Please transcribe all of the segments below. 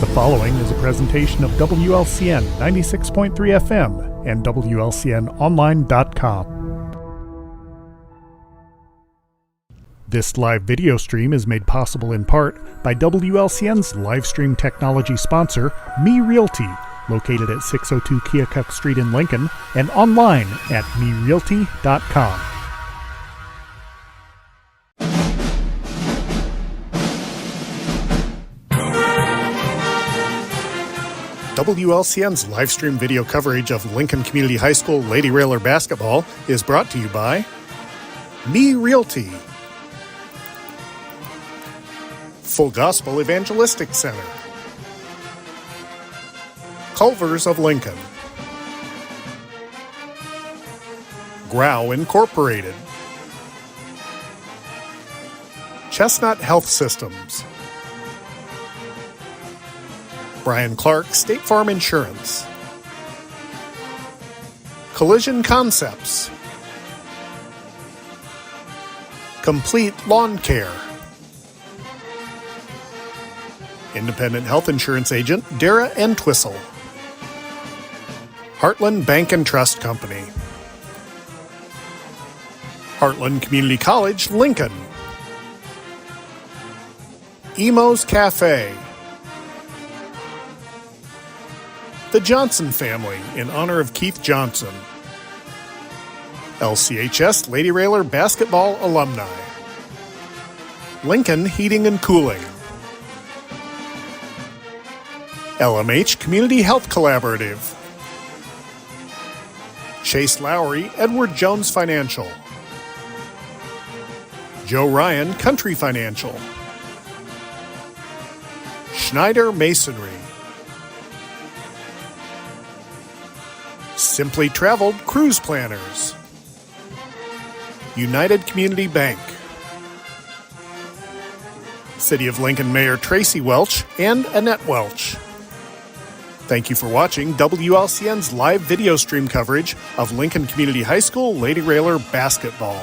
The following is a presentation of WLCN 96.3 FM and WLCNonline.com. This live video stream is made possible in part by WLCN's live stream technology sponsor, Me Realty, located at 602 Keokuk Street in Lincoln and online at merealty.com. WLCN's live stream video coverage of Lincoln Community High School Lady Railer basketball is brought to you by Me Realty, Full Gospel Evangelistic Center, Culvers of Lincoln, Grow Incorporated, Chestnut Health Systems, Brian Clark State Farm Insurance, Collision Concepts, Complete Lawn Care, Independent Health Insurance Agent Dara Entwistle, Heartland Bank and Trust Company, Heartland Community College, Lincoln, Emo's Cafe, The Johnson Family in honor of Keith Johnson, LCHS Lady Railer basketball alumni, Lincoln Heating and Cooling, LMH Community Health Collaborative, Chase Lowry Edward Jones Financial, Joe Ryan Country Financial, Schneider Masonry, Simply Traveled Cruise Planners, United Community Bank, City of Lincoln Mayor Tracy Welch and Annette Welch. Thank you for watching WLCN's live video stream coverage of Lincoln Community High School Lady Railer basketball.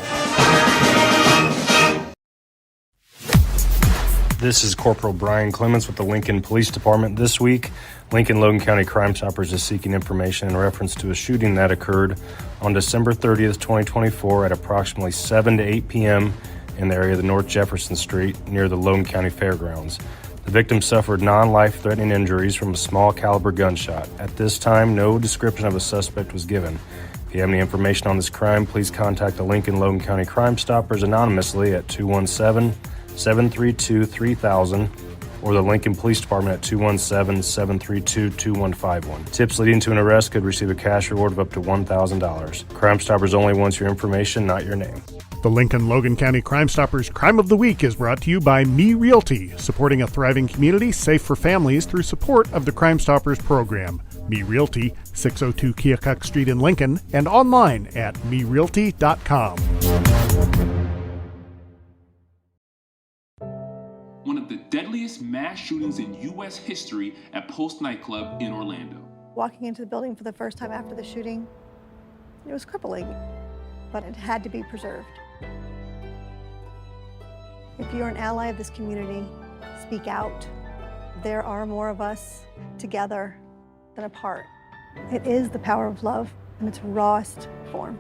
This is Corporal Brian Clements with the Lincoln Police Department. This week, Lincoln Logan County Crime Stoppers is seeking information in reference to a shooting that occurred on December 30th, 2024 at approximately 7 to 8 p.m. in the area of the North Jefferson Street near the Logan County Fairgrounds. The victim suffered non-life-threatening injuries from a small caliber gunshot. At this time, no description of a suspect was given. If you have any information on this crime, please contact the Lincoln Logan County Crime Stoppers anonymously at 217-732-3000 or the Lincoln Police Department at 217-732-2151. Tips leading to an arrest could receive a cash reward of up to $1,000. Crime Stoppers only wants your information, not your name. The Lincoln Logan County Crime Stoppers Crime of the Week is brought to you by Me Realty, supporting a thriving community safe for families through support of the Crime Stoppers program. Me Realty, 602 Keokuk Street in Lincoln, and online at merealty.com. One of the deadliest mass shootings in U.S. history at Post nightclub in Orlando. Walking into the building for the first time after the shooting, it was crippling, but it had to be preserved. If you're an ally of this community, speak out. There are more of us together than apart. It is the power of love in its rawest form.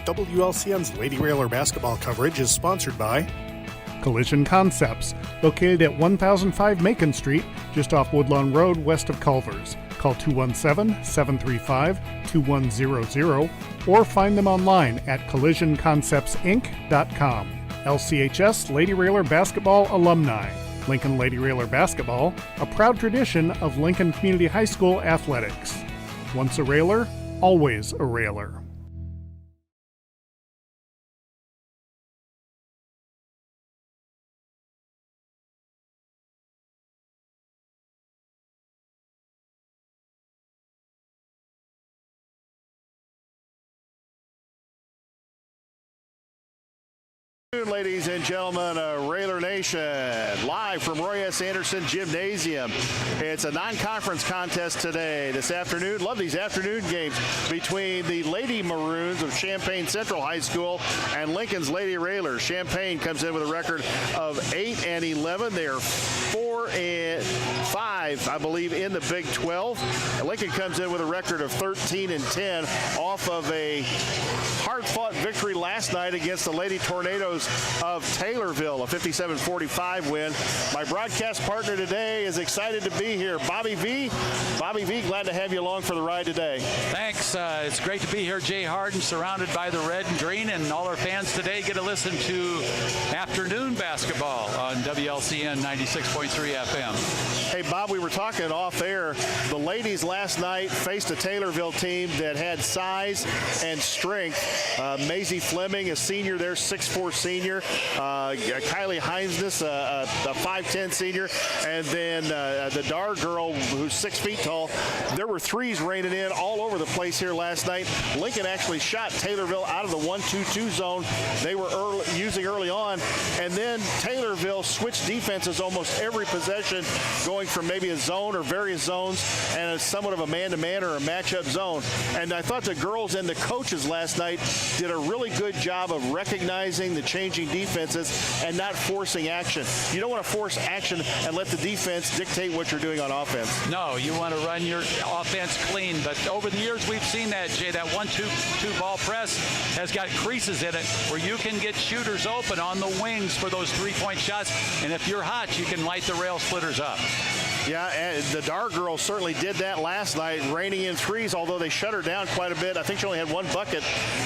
WLCN's Lady Railer basketball coverage is sponsored by Collision Concepts, located at 1005 Macon Street, just off Woodlawn Road, west of Culvers. Call 217-735-2100 or find them online at collisionconceptsinc.com. LCHS Lady Railer basketball alumni. Lincoln Lady Railer basketball, a proud tradition of Lincoln Community High School athletics. Once a railer, always a railer. Ladies and gentlemen, Railer Nation, live from Roy S. Anderson Gymnasium. It's a non-conference contest today, this afternoon. Love these afternoon games between the Lady Maroons of Champaign Central High School and Lincoln's Lady Railers. Champaign comes in with a record of 8-11. They are 4-5, I believe, in the Big 12. And Lincoln comes in with a record of 13-10 off of a hard-fought victory last night against the Lady Tornadoes of Taylorville, a 57-45 win. My broadcast partner today is excited to be here, Bobby V. Bobby V, glad to have you along for the ride today. Thanks. It's great to be here, Jay Harden, surrounded by the red and green, and all our fans today get to listen to afternoon basketball on WLCN 96.3 FM. Hey, Bob, we were talking off air. The ladies last night faced a Taylorville team that had size and strength. Maisie Fleming, a senior there, 6'4" senior. Kylie Heinznes, a 5'10" senior. And then the Dar girl, who's 6 feet tall. There were threes raining in all over the place here last night. Lincoln actually shot Taylorville out of the 1-2-2 zone they were using early on. And then Taylorville switched defenses almost every possession, going from maybe a zone or various zones and a somewhat of a man-to-man or a matchup zone. And I thought the girls and the coaches last night did a really good job of recognizing the changing defenses and not forcing action. You don't want to force action and let the defense dictate what you're doing on offense. No, you want to run your offense clean. But over the years, we've seen that, Jay, that 1-2 ball press has got creases in it where you can get shooters open on the wings for those three-point shots. And if you're hot, you can light the rail splitters up. Yeah, and the Dar girls certainly did that last night, raining in threes, although they shut her down quite a bit. I think she only had one bucket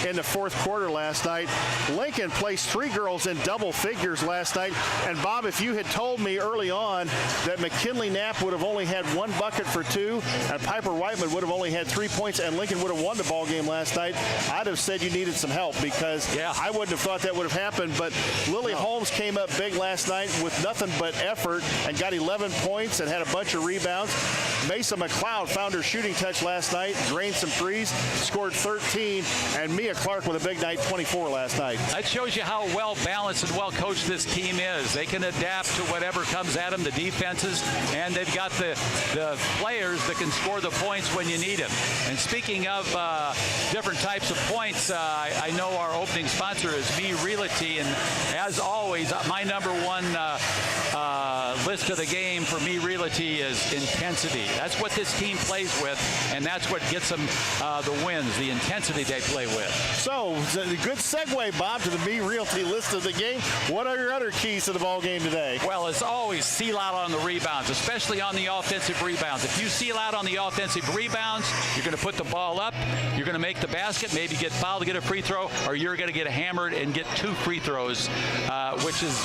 in the fourth quarter last night. Lincoln placed three girls in double figures last night. And, Bob, if you had told me early on that McKinley Knapp would have only had one bucket for two and Piper Whiteman would have only had 3 points and Lincoln would have won the ball game last night, I'd have said you needed some help because I wouldn't have thought that would have happened. But Lily Holmes came up big last night with nothing but effort and got 11 points and had a bunch of rebounds. Mesa McLeod found her shooting touch last night, drained some threes, scored 13, and Mia Clark with a big night, 24 last night. That shows you how well balanced and well coached this team is. They can adapt to whatever comes at them, the defenses, and they've got the players that can score the points when you need them. And speaking of different types of points, I know our opening sponsor is Me Realty, and as always, my number one list of the game for Me Realty is intensity. That's what this team plays with, and that's what gets them the wins, the intensity they play with. So, a good segue, Bob, to the Me Realty list of the game. What are your other keys to the ball game today? Well, as always, seal out on the rebounds, especially on the offensive rebounds. If you seal out on the offensive rebounds, you're going to put the ball up, you're going to make the basket, maybe get fouled to get a free throw, or you're going to get hammered and get 2 free throws, which is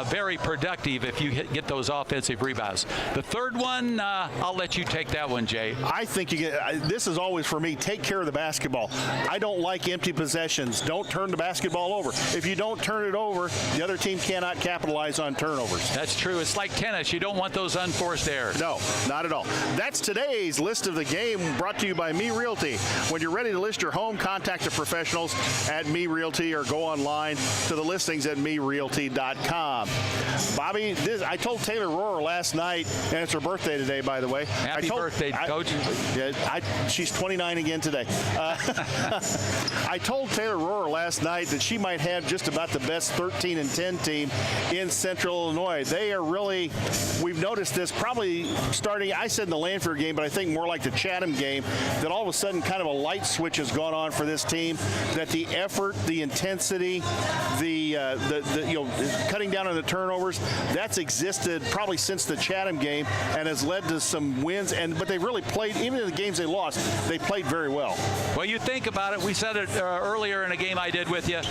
very productive if you get those offensive rebounds. The third one, I'll let you take that one, Jay. I think this is always for me, take care of the basketball. I don't like empty possessions. Don't turn the basketball over. If you don't turn it over, the other team cannot capitalize on turnovers. That's true. It's like tennis. You don't want those unforced errors. No, not at all. That's today's list of the game, brought to you by Me Realty. When you're ready to list your home, contact the professionals at Me Realty or go online to the listings at merealty.com. Bobby, I told Taylor Rohrer last night, and it's her birthday today, by the way. Happy birthday, Coach. She's 29 again today. I told Taylor Rohrer last night that she might have just about the best 13-10 team in Central Illinois. They are really, we've noticed this probably starting, I said in the Lanphier game, but I think more like the Chatham game, that all of a sudden kind of a light switch has gone on for this team, that the effort, the intensity, the cutting down on the turnovers, that's existed probably since the Chatham game and has led to some wins. But they really played, even in the games they lost, they played very well. Well, you think about it. We said it earlier in a game I did with you.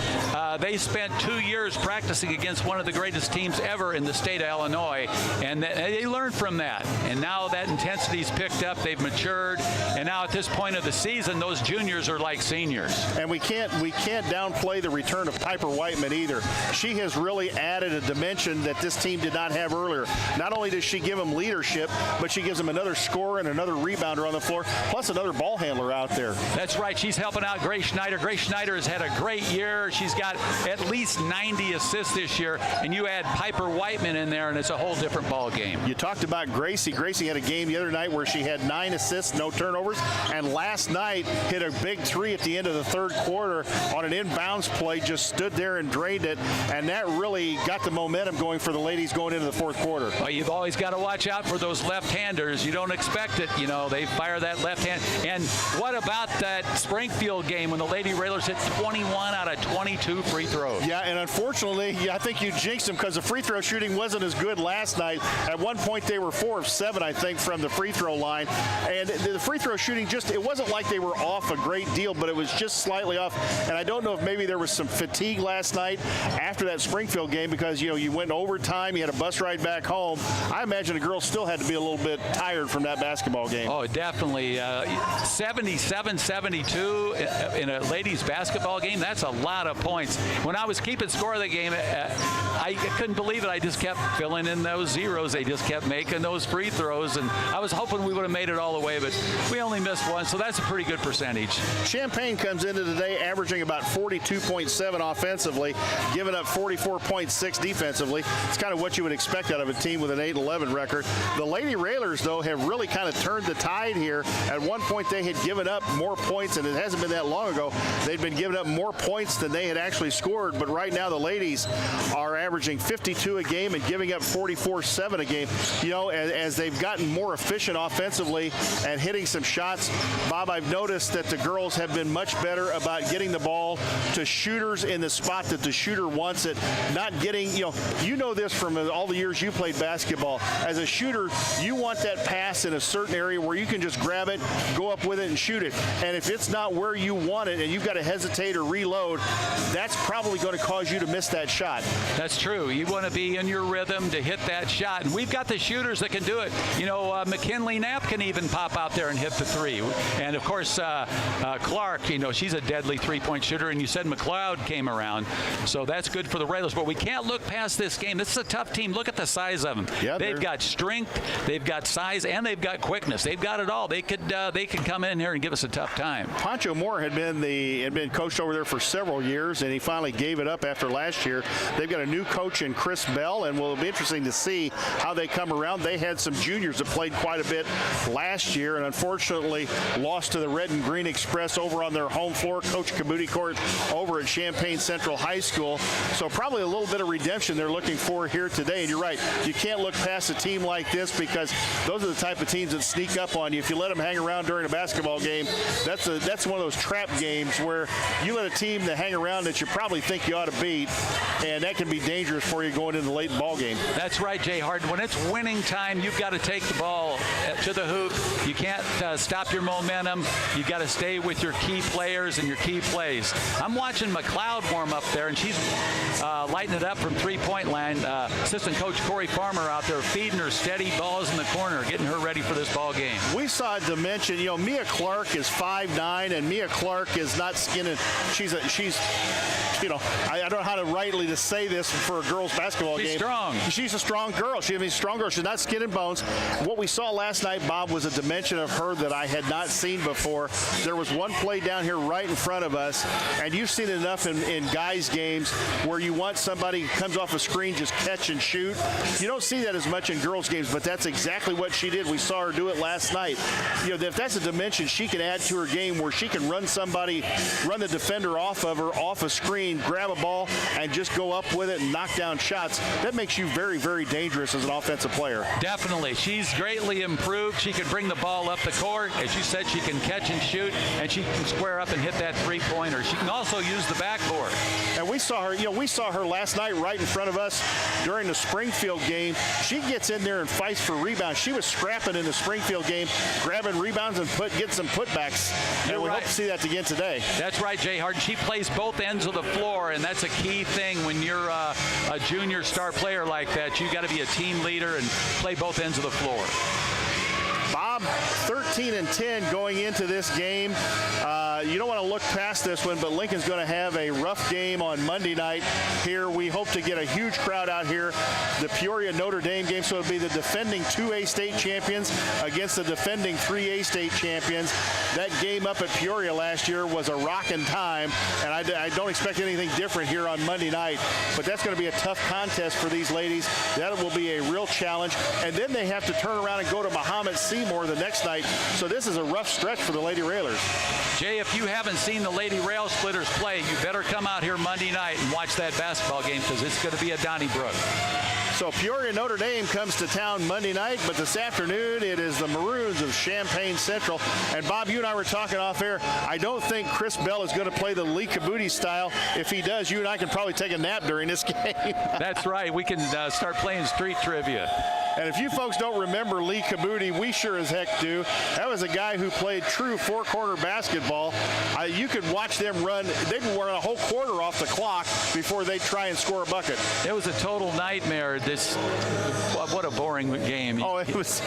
They spent 2 years practicing against one of the greatest teams ever in the state of Illinois, and they learned from that. And now that intensity's picked up. They've matured, and now at this point of the season, those juniors are like seniors. And we can't downplay the return of Piper Whiteman either. She has really added a dimension that this team did not have earlier. Not only does she give them leadership, leadership, but she gives them another scorer and another rebounder on the floor, plus another ball handler out there. That's right. She's helping out Grace Schneider. Grace Schneider has had a great year. She's got at least 90 assists this year, and you add Piper Whiteman in there, and it's a whole different ball game. You talked about Gracie. Gracie had a game the other night where she had 9 assists, no turnovers, and last night hit a big 3 at the end of the third quarter on an inbounds play, just stood there and drained it, and that really got the momentum going for the ladies going into the fourth quarter. Well, you've always got to watch out for those left-handers. You don't expect it. You know, they fire that left hand. And what about that Springfield game when the Lady Railers hit 21 out of 22 free throws? Yeah, and unfortunately, I think you jinxed them because the free throw shooting wasn't as good last night. At one point, they were 4 of 7, I think, from the free throw line. And the free throw shooting it wasn't like they were off a great deal, but it was just slightly off. And I don't know if maybe there was some fatigue last night after that Springfield game because, you went overtime, you had a bus ride back home. I imagine the girls still had to be a little bit tired from that basketball game. Oh, definitely. 77-72 in a ladies basketball game, that's a lot of points. When I was keeping score of the game, I couldn't believe it. I just kept filling in those zeros. They just kept making those free throws, and I was hoping we would have made it all the way, but we only missed one, so that's a pretty good percentage. Champaign comes into today averaging about 42.7 offensively, giving up 44.6 defensively. It's kind of what you would expect out of a team with an 8-11 record. The Lady Railers, though, have really kind of turned the tide here. At one point, they had given up more points, and it hasn't been that long ago. They'd been giving up more points than they had actually scored, but right now the ladies are averaging 52 a game and giving up 44-7 a game. As they've gotten more efficient offensively and hitting some shots, Bob, I've noticed that the girls have been much better about getting the ball to shooters in the spot that the shooter wants it, not getting, you know this from all the years you played basketball. As a shooter, you want that pass in a certain area where you can just grab it, go up with it, and shoot it. And if it's not where you want it and you've got to hesitate or reload, that's probably going to cause you to miss that shot. That's true. You want to be in your rhythm to hit that shot. And we've got the shooters that can do it. McKinley Knapp can even pop out there and hit the 3. And, of course, Clark, she's a deadly three-point shooter. And you said McLeod came around. So that's good for the Railers. But we can't look past this game. This is a tough team. Look at the size of them. Yeah, they've got strength, they've got size, and they've got quickness. They've got it all. They could come in here and give us a tough time. Pancho Moore had been coached over there for several years, and he finally gave it up after last year. They've got a new coach in Chris Bell, and will be interesting to see how they come around. They had some juniors that played quite a bit last year, and unfortunately lost to the Red and Green Express over on their home floor, Coach Kabuti Court over at Champaign Central High School. So probably a little bit of redemption they're looking for here today. And you're right, you can't look past a team like this because those are the type of teams that sneak up on you. If you let them hang around during a basketball game, that's one of those trap games where you let a team that hang around that you probably think you ought to beat, and that can be dangerous for you going into the late ball game. That's right, Jay Harden. When it's winning time, you've got to take the ball to the hoop. You can't stop your momentum. You've got to stay with your key players and your key plays. I'm watching McLeod warm up there, and she's lighting it up from three-point line. Assistant coach Corey Farmer out there feeding her steady balls in the corner, getting her ready for this ball game. We saw a dimension. Mia Clark is 5'9", and Mia Clark is not skinny. She's I don't know how to rightly to say this for a girls basketball game. She's strong. She's a strong girl. She's a strong girl. She's not skin and bones. What we saw last night, Bob, was a dimension of her that I had not seen before. There was one play down here right in front of us, and you've seen it enough in guys' games where you want somebody who comes off a screen, just catch and shoot. You don't see that as much in girls' games, but that's exactly what she did. We saw her do it last night. If that's a dimension she can add to her game where she can run the defender off of her, off a screen, grab a ball, and just go up with it and knock down shots, that makes you very, very dangerous as an offensive player. Definitely. She's greatly improved. She can bring the ball up the court. As you said, she can catch and shoot, and she can square up and hit that three-pointer. She can also use the backboard. And we saw her last night right in front of us during the Springfield game. She gets in there and fights for rebounds. She was scrapping in the Springfield game, grabbing rebounds and getting some putbacks. And we hope to see that again today. That's right, Jay Harden. She plays both ends of the floor, and that's a key thing when you're a junior star player like that. You got to be a team leader and play both ends of the floor. Bob, 13-10 going into this game. You don't want to look past this one, but Lincoln's going to have a rough game on Monday night here. We hope to get a huge crowd out here. The Peoria-Notre Dame game, so it'll be the defending 2A state champions against the defending 3A state champions. That game up at Peoria last year was a rocking time, and I don't expect anything different here on Monday night. But that's going to be a tough contest for these ladies. That will be a real challenge. And then they have to turn around and go to Muhammad Seymour the next night. So this is a rough stretch for the Lady Railers. Jay, if you haven't seen the Lady Rail Splitters play, you better come out here Monday night and watch that basketball game, because it's going to be a Donnybrook. So Peoria-Notre Dame comes to town Monday night, but this afternoon it is the Maroons of Champaign Central. And Bob, you and I were talking off air. I don't think Chris Bell is going to play the Lee Kabuti style. If he does, you and I can probably take a nap during this game. That's right. We can start playing street trivia. And if you folks don't remember Lee Kabuti, we sure as heck do. That was a guy who played true four-corner basketball. You could watch them run. They'd run a whole quarter off the clock before they'd try and score a bucket. It was a total nightmare. What a boring game. Oh, it was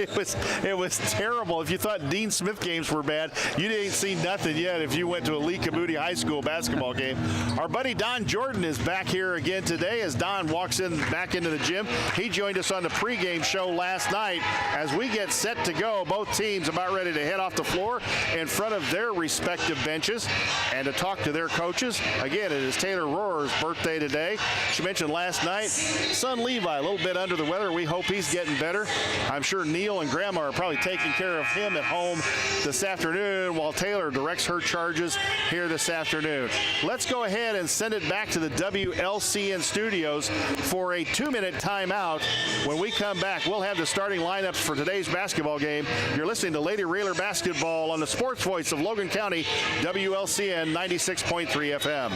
terrible. If you thought Dean Smith games were bad, you didn't see nothing yet if you went to a Lee Kabuti High School basketball game. Our buddy Don Jordan is back here again today as Don walks back into the gym. He joined us on the pregame show last night as we get set to go. Both teams about ready to head off the floor in front of their respective benches and to talk to their coaches. Again, it is Taylor Rohrer's birthday today. She mentioned last night, son Levi, a little bit under the weather. We hope he's getting better. I'm sure Neil and Grandma are probably taking care of him at home this afternoon while Taylor directs her charges here this afternoon. Let's go ahead and send it back to the WLCN studios for a 2-minute timeout. When we come back, we'll have the starting lineups for today's basketball game. You're listening to Lady Railer Basketball on the sports voice of Logan County, WLCN 96.3 FM.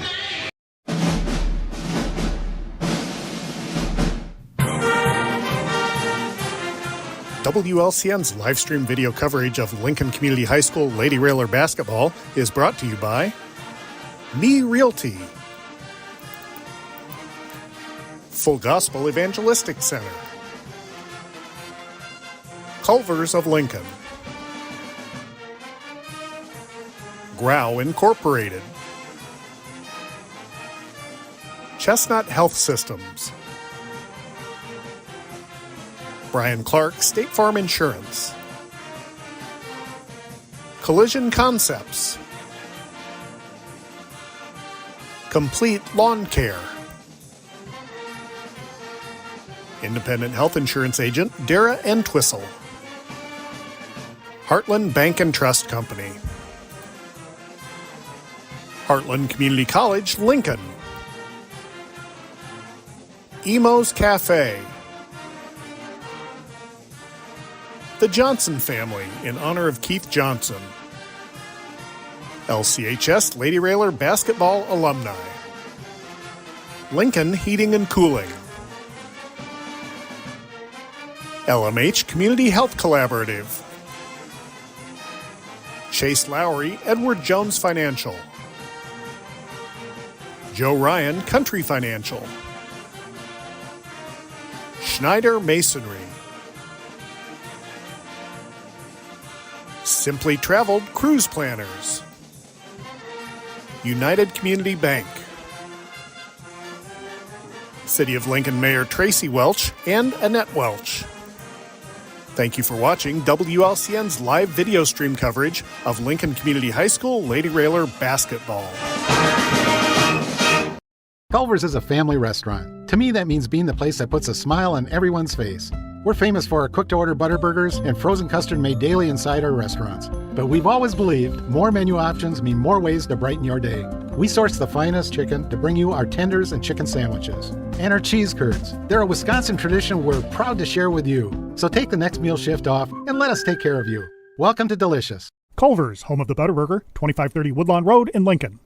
WLCN's live stream video coverage of Lincoln Community High School Lady Railer Basketball is brought to you by Me Realty, Full Gospel Evangelistic Center, Culver's of Lincoln, Grau Incorporated, Chestnut Health Systems, Brian Clark State Farm Insurance, Collision Concepts, Complete Lawn Care, Independent Health Insurance Agent Dara Entwistle, Heartland Bank and Trust Company, Heartland Community College, Lincoln, Emo's Cafe, The Johnson Family in honor of Keith Johnson, LCHS Lady Railer Basketball Alumni, Lincoln Heating and Cooling, LMH Community Health Collaborative, Chase Lowry Edward Jones Financial, Joe Ryan Country Financial, Schneider Masonry, Simply Traveled Cruise Planners, United Community Bank, City of Lincoln Mayor Tracy Welch and Annette Welch. Thank you for watching WLCN's live video stream coverage of Lincoln Community High School Lady Railer Basketball. Culver's is a family restaurant. To me, that means being the place that puts a smile on everyone's face. We're famous for our cooked-to-order butter burgers and frozen custard made daily inside our restaurants. But we've always believed more menu options mean more ways to brighten your day. We source the finest chicken to bring you our tenders and chicken sandwiches. And our cheese curds. They're a Wisconsin tradition we're proud to share with you. So take the next meal shift off and let us take care of you. Welcome to Delicious. Culver's, home of the Butterburger, 2530 Woodlawn Road in Lincoln.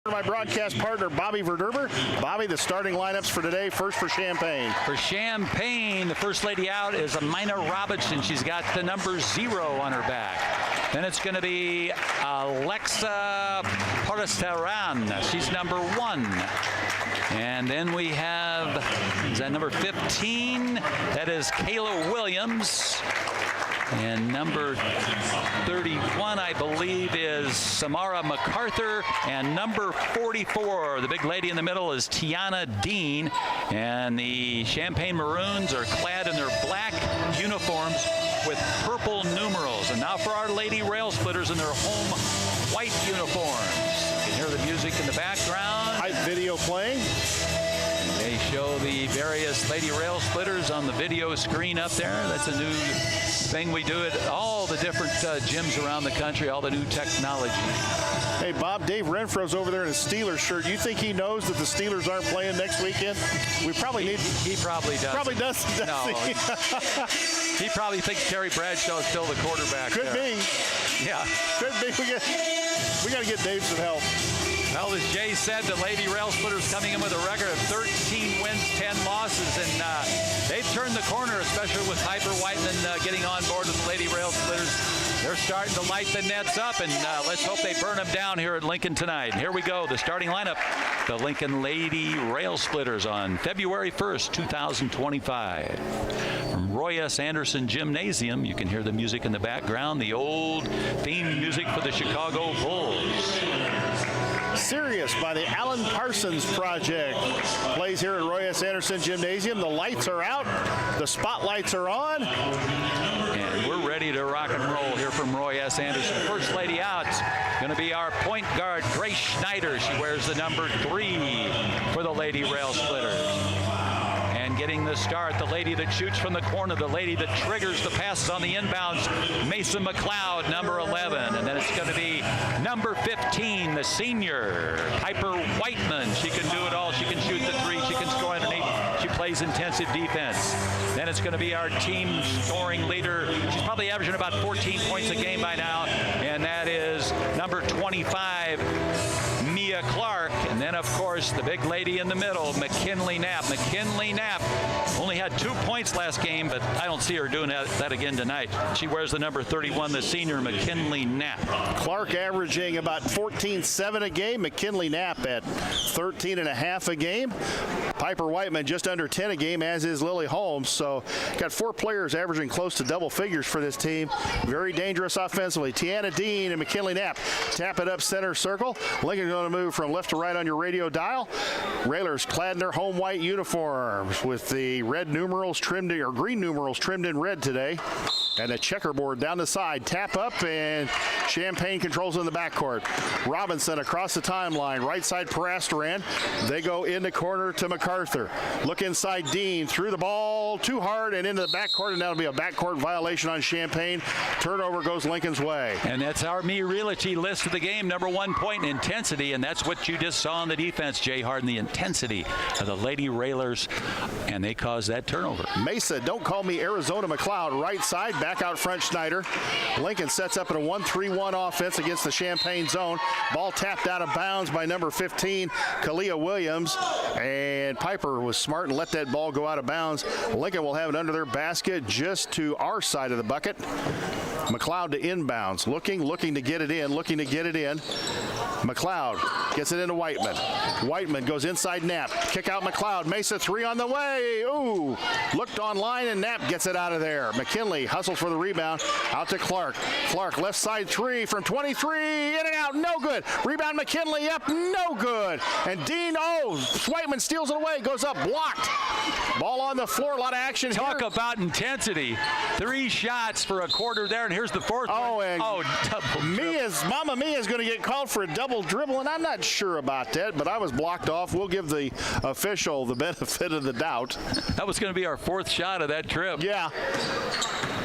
My broadcast partner, Bobby Verderber. Bobby, the starting lineups for today. First for Champaign. For Champaign, the first lady out is Amina Robinson. She's got the number 0 on her back. Then it's going to be Alexa Parastaran. She's number 1. And then we have, is that number 15? That is Kayla Williams. And number 31, I believe, is Samara MacArthur. And number 44, the big lady in the middle, is Tiana Dean. And the Champaign Maroons are clad in their black uniforms with purple numerals. And now for our Lady Rail Splitters in their home white uniforms. You can hear the music in the background. Hype video playing. They show the various Lady Rail Splitters on the video screen up there. That's a new thing we do at all the different gyms around the country, all the new technology. Hey, Bob, Dave Renfro's over there in a Steelers shirt. You think he knows that the Steelers aren't playing next weekend? We probably need... He probably does. Probably doesn't. No. He probably thinks Terry Bradshaw is still the quarterback. Could there. be. Yeah. Could be. We got to get Dave some help. Well, as Jay said, the Lady Rail Splitters coming in with a record of 13 wins, 10 losses, and they've turned the corner, especially with Piper Whiteman getting on board with the Lady Rail Splitters. They're starting to light the nets up, and let's hope they burn them down here at Lincoln tonight. Here we go, the starting lineup, the Lincoln Lady Rail Splitters on February 1st, 2025. From Roy S. Anderson Gymnasium, you can hear the music in the background, the old theme music for the Chicago Bulls. Serious by the Alan Parsons Project plays here at Roy S. Anderson Gymnasium. The lights are out, the spotlights are on, and we're ready to rock and roll here from Roy S. Anderson. First lady out going to be our point guard, Grace Schneider. She wears the number 3 for the Lady Rail Splitters. And getting the start, the lady that shoots from the corner, the lady that triggers the passes on the inbounds, Mason McLeod, number 11. And then it's going to be number 15, the senior, Piper Whiteman. She can do it all. She can shoot the 3. She can score underneath. She plays intensive defense. Then it's going to be our team scoring leader. She's probably averaging about 14 points a game by now. And that is number 25, Mia Clark. And then, of course, the big lady in the middle, McKinley Knapp. McKinley Knapp only had 2 points last game, but I don't see her doing that again tonight. She wears the number 31, the senior McKinley Knapp. Clark averaging about 14.7 a game. McKinley Knapp at 13.5 a game. Piper Whiteman just under 10 a game, as is Lily Holmes. So got 4 players averaging close to double figures for this team. Very dangerous offensively. Tiana Dean and McKinley Knapp tap it up center circle. Lincoln going to move from left to right on your radio dial. Railers clad in their home white uniforms with the red numerals trimmed, or green numerals trimmed in red today. And a checkerboard down the side. Tap up, and Champaign controls in the backcourt. Robinson across the timeline. Right side Parastaran. They go in the corner to MacArthur. Look inside Dean. Threw the ball too hard and into the backcourt, and that'll be a backcourt violation on Champaign. Turnover goes Lincoln's way. And that's our Me Realty list of the game. Number 1 point intensity, and that's what you just saw on the defense, Jay Harden, the intensity of the Lady Railers, and they caused that turnover. Mesa, don't call me Arizona McLeod. Right side, back out front Schneider. Lincoln sets up in a 1-3-1 offense against the Champaign zone. Ball tapped out of bounds by number 15, Kalia Williams. And Piper was smart and let that ball go out of bounds. Lincoln will have it under their basket just to our side of the bucket. McLeod to inbounds. Looking to get it in. McLeod gets it into Whiteman. Whiteman goes inside Knapp. Kick out McLeod. Mesa 3 on the way. Ooh. Looked online, and Knapp gets it out of there. McKinley hustles for the rebound. Out to Clark. Clark left side 3 from 23. In and out. No good. Rebound McKinley up. No good. And Dean, Whiteman steals it away. Goes up. Blocked. Ball on the floor. A lot of action here. Talk about intensity. 3 shots for a quarter there, and here's the 4th one. Mama Mia's going to get called for a double dribble, and I'm not sure about that, but I was blocked off. We'll give the official the benefit of the doubt. That was going to be our 4th shot of that trip. Yeah.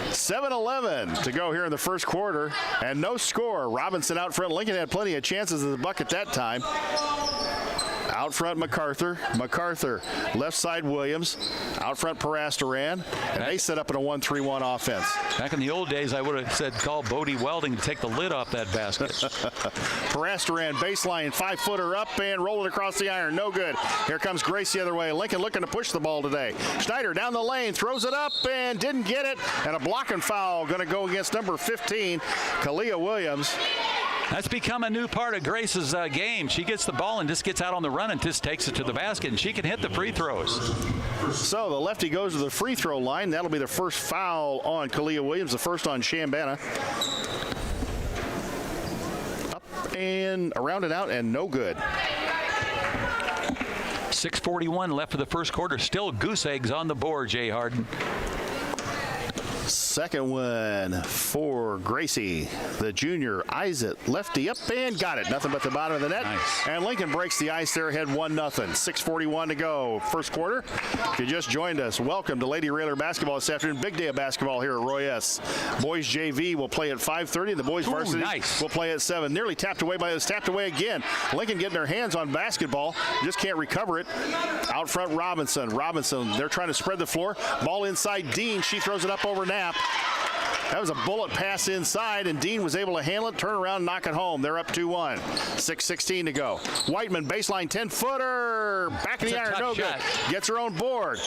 7:11 to go here in the first quarter, and no score. Robinson out front. Lincoln had plenty of chances at the bucket that time. Out front, MacArthur. Left side, Williams. Out front, Parastaran. And they set up in a 1-3-1 offense. Back in the old days, I would have said call Bodie Welding to take the lid off that basket. Parastaran, baseline, 5-footer up and roll it across the iron. No good. Here comes Grace the other way. Lincoln looking to push the ball today. Schneider down the lane, throws it up and didn't get it. And a blocking foul going to go against number 15, Kalia Williams. That's become a new part of Grace's game. She gets the ball and just gets out on the run and just takes it to the basket, and she can hit the free throws. So the lefty goes to the free throw line. That'll be the first foul on Kalia Williams, the first on Champaign. Up and around and out, and no good. 6:41 left for the first quarter. Still goose eggs on the board, Jay Harden. Second one for Gracie. The junior eyes it. Lefty up and got it. Nothing but the bottom of the net. Nice. And Lincoln breaks the ice there, ahead 1-0. 6:41 to go. First quarter. If you just joined us, welcome to Lady Railer basketball this afternoon. Big day of basketball here at Roy S. Boys JV will play at 5:30. The boys varsity will play at 7. Nearly tapped away by this. Tapped away again. Lincoln getting their hands on basketball. Just can't recover it. Out front, Robinson. They're trying to spread the floor. Ball inside Dean. She throws it up over Knapp. That was a bullet pass inside, and Dean was able to handle it, turn around, and knock it home. They're up 2-1. 6:16 to go. Whiteman, baseline 10-footer. Back in the iron, no good. Gets her own board.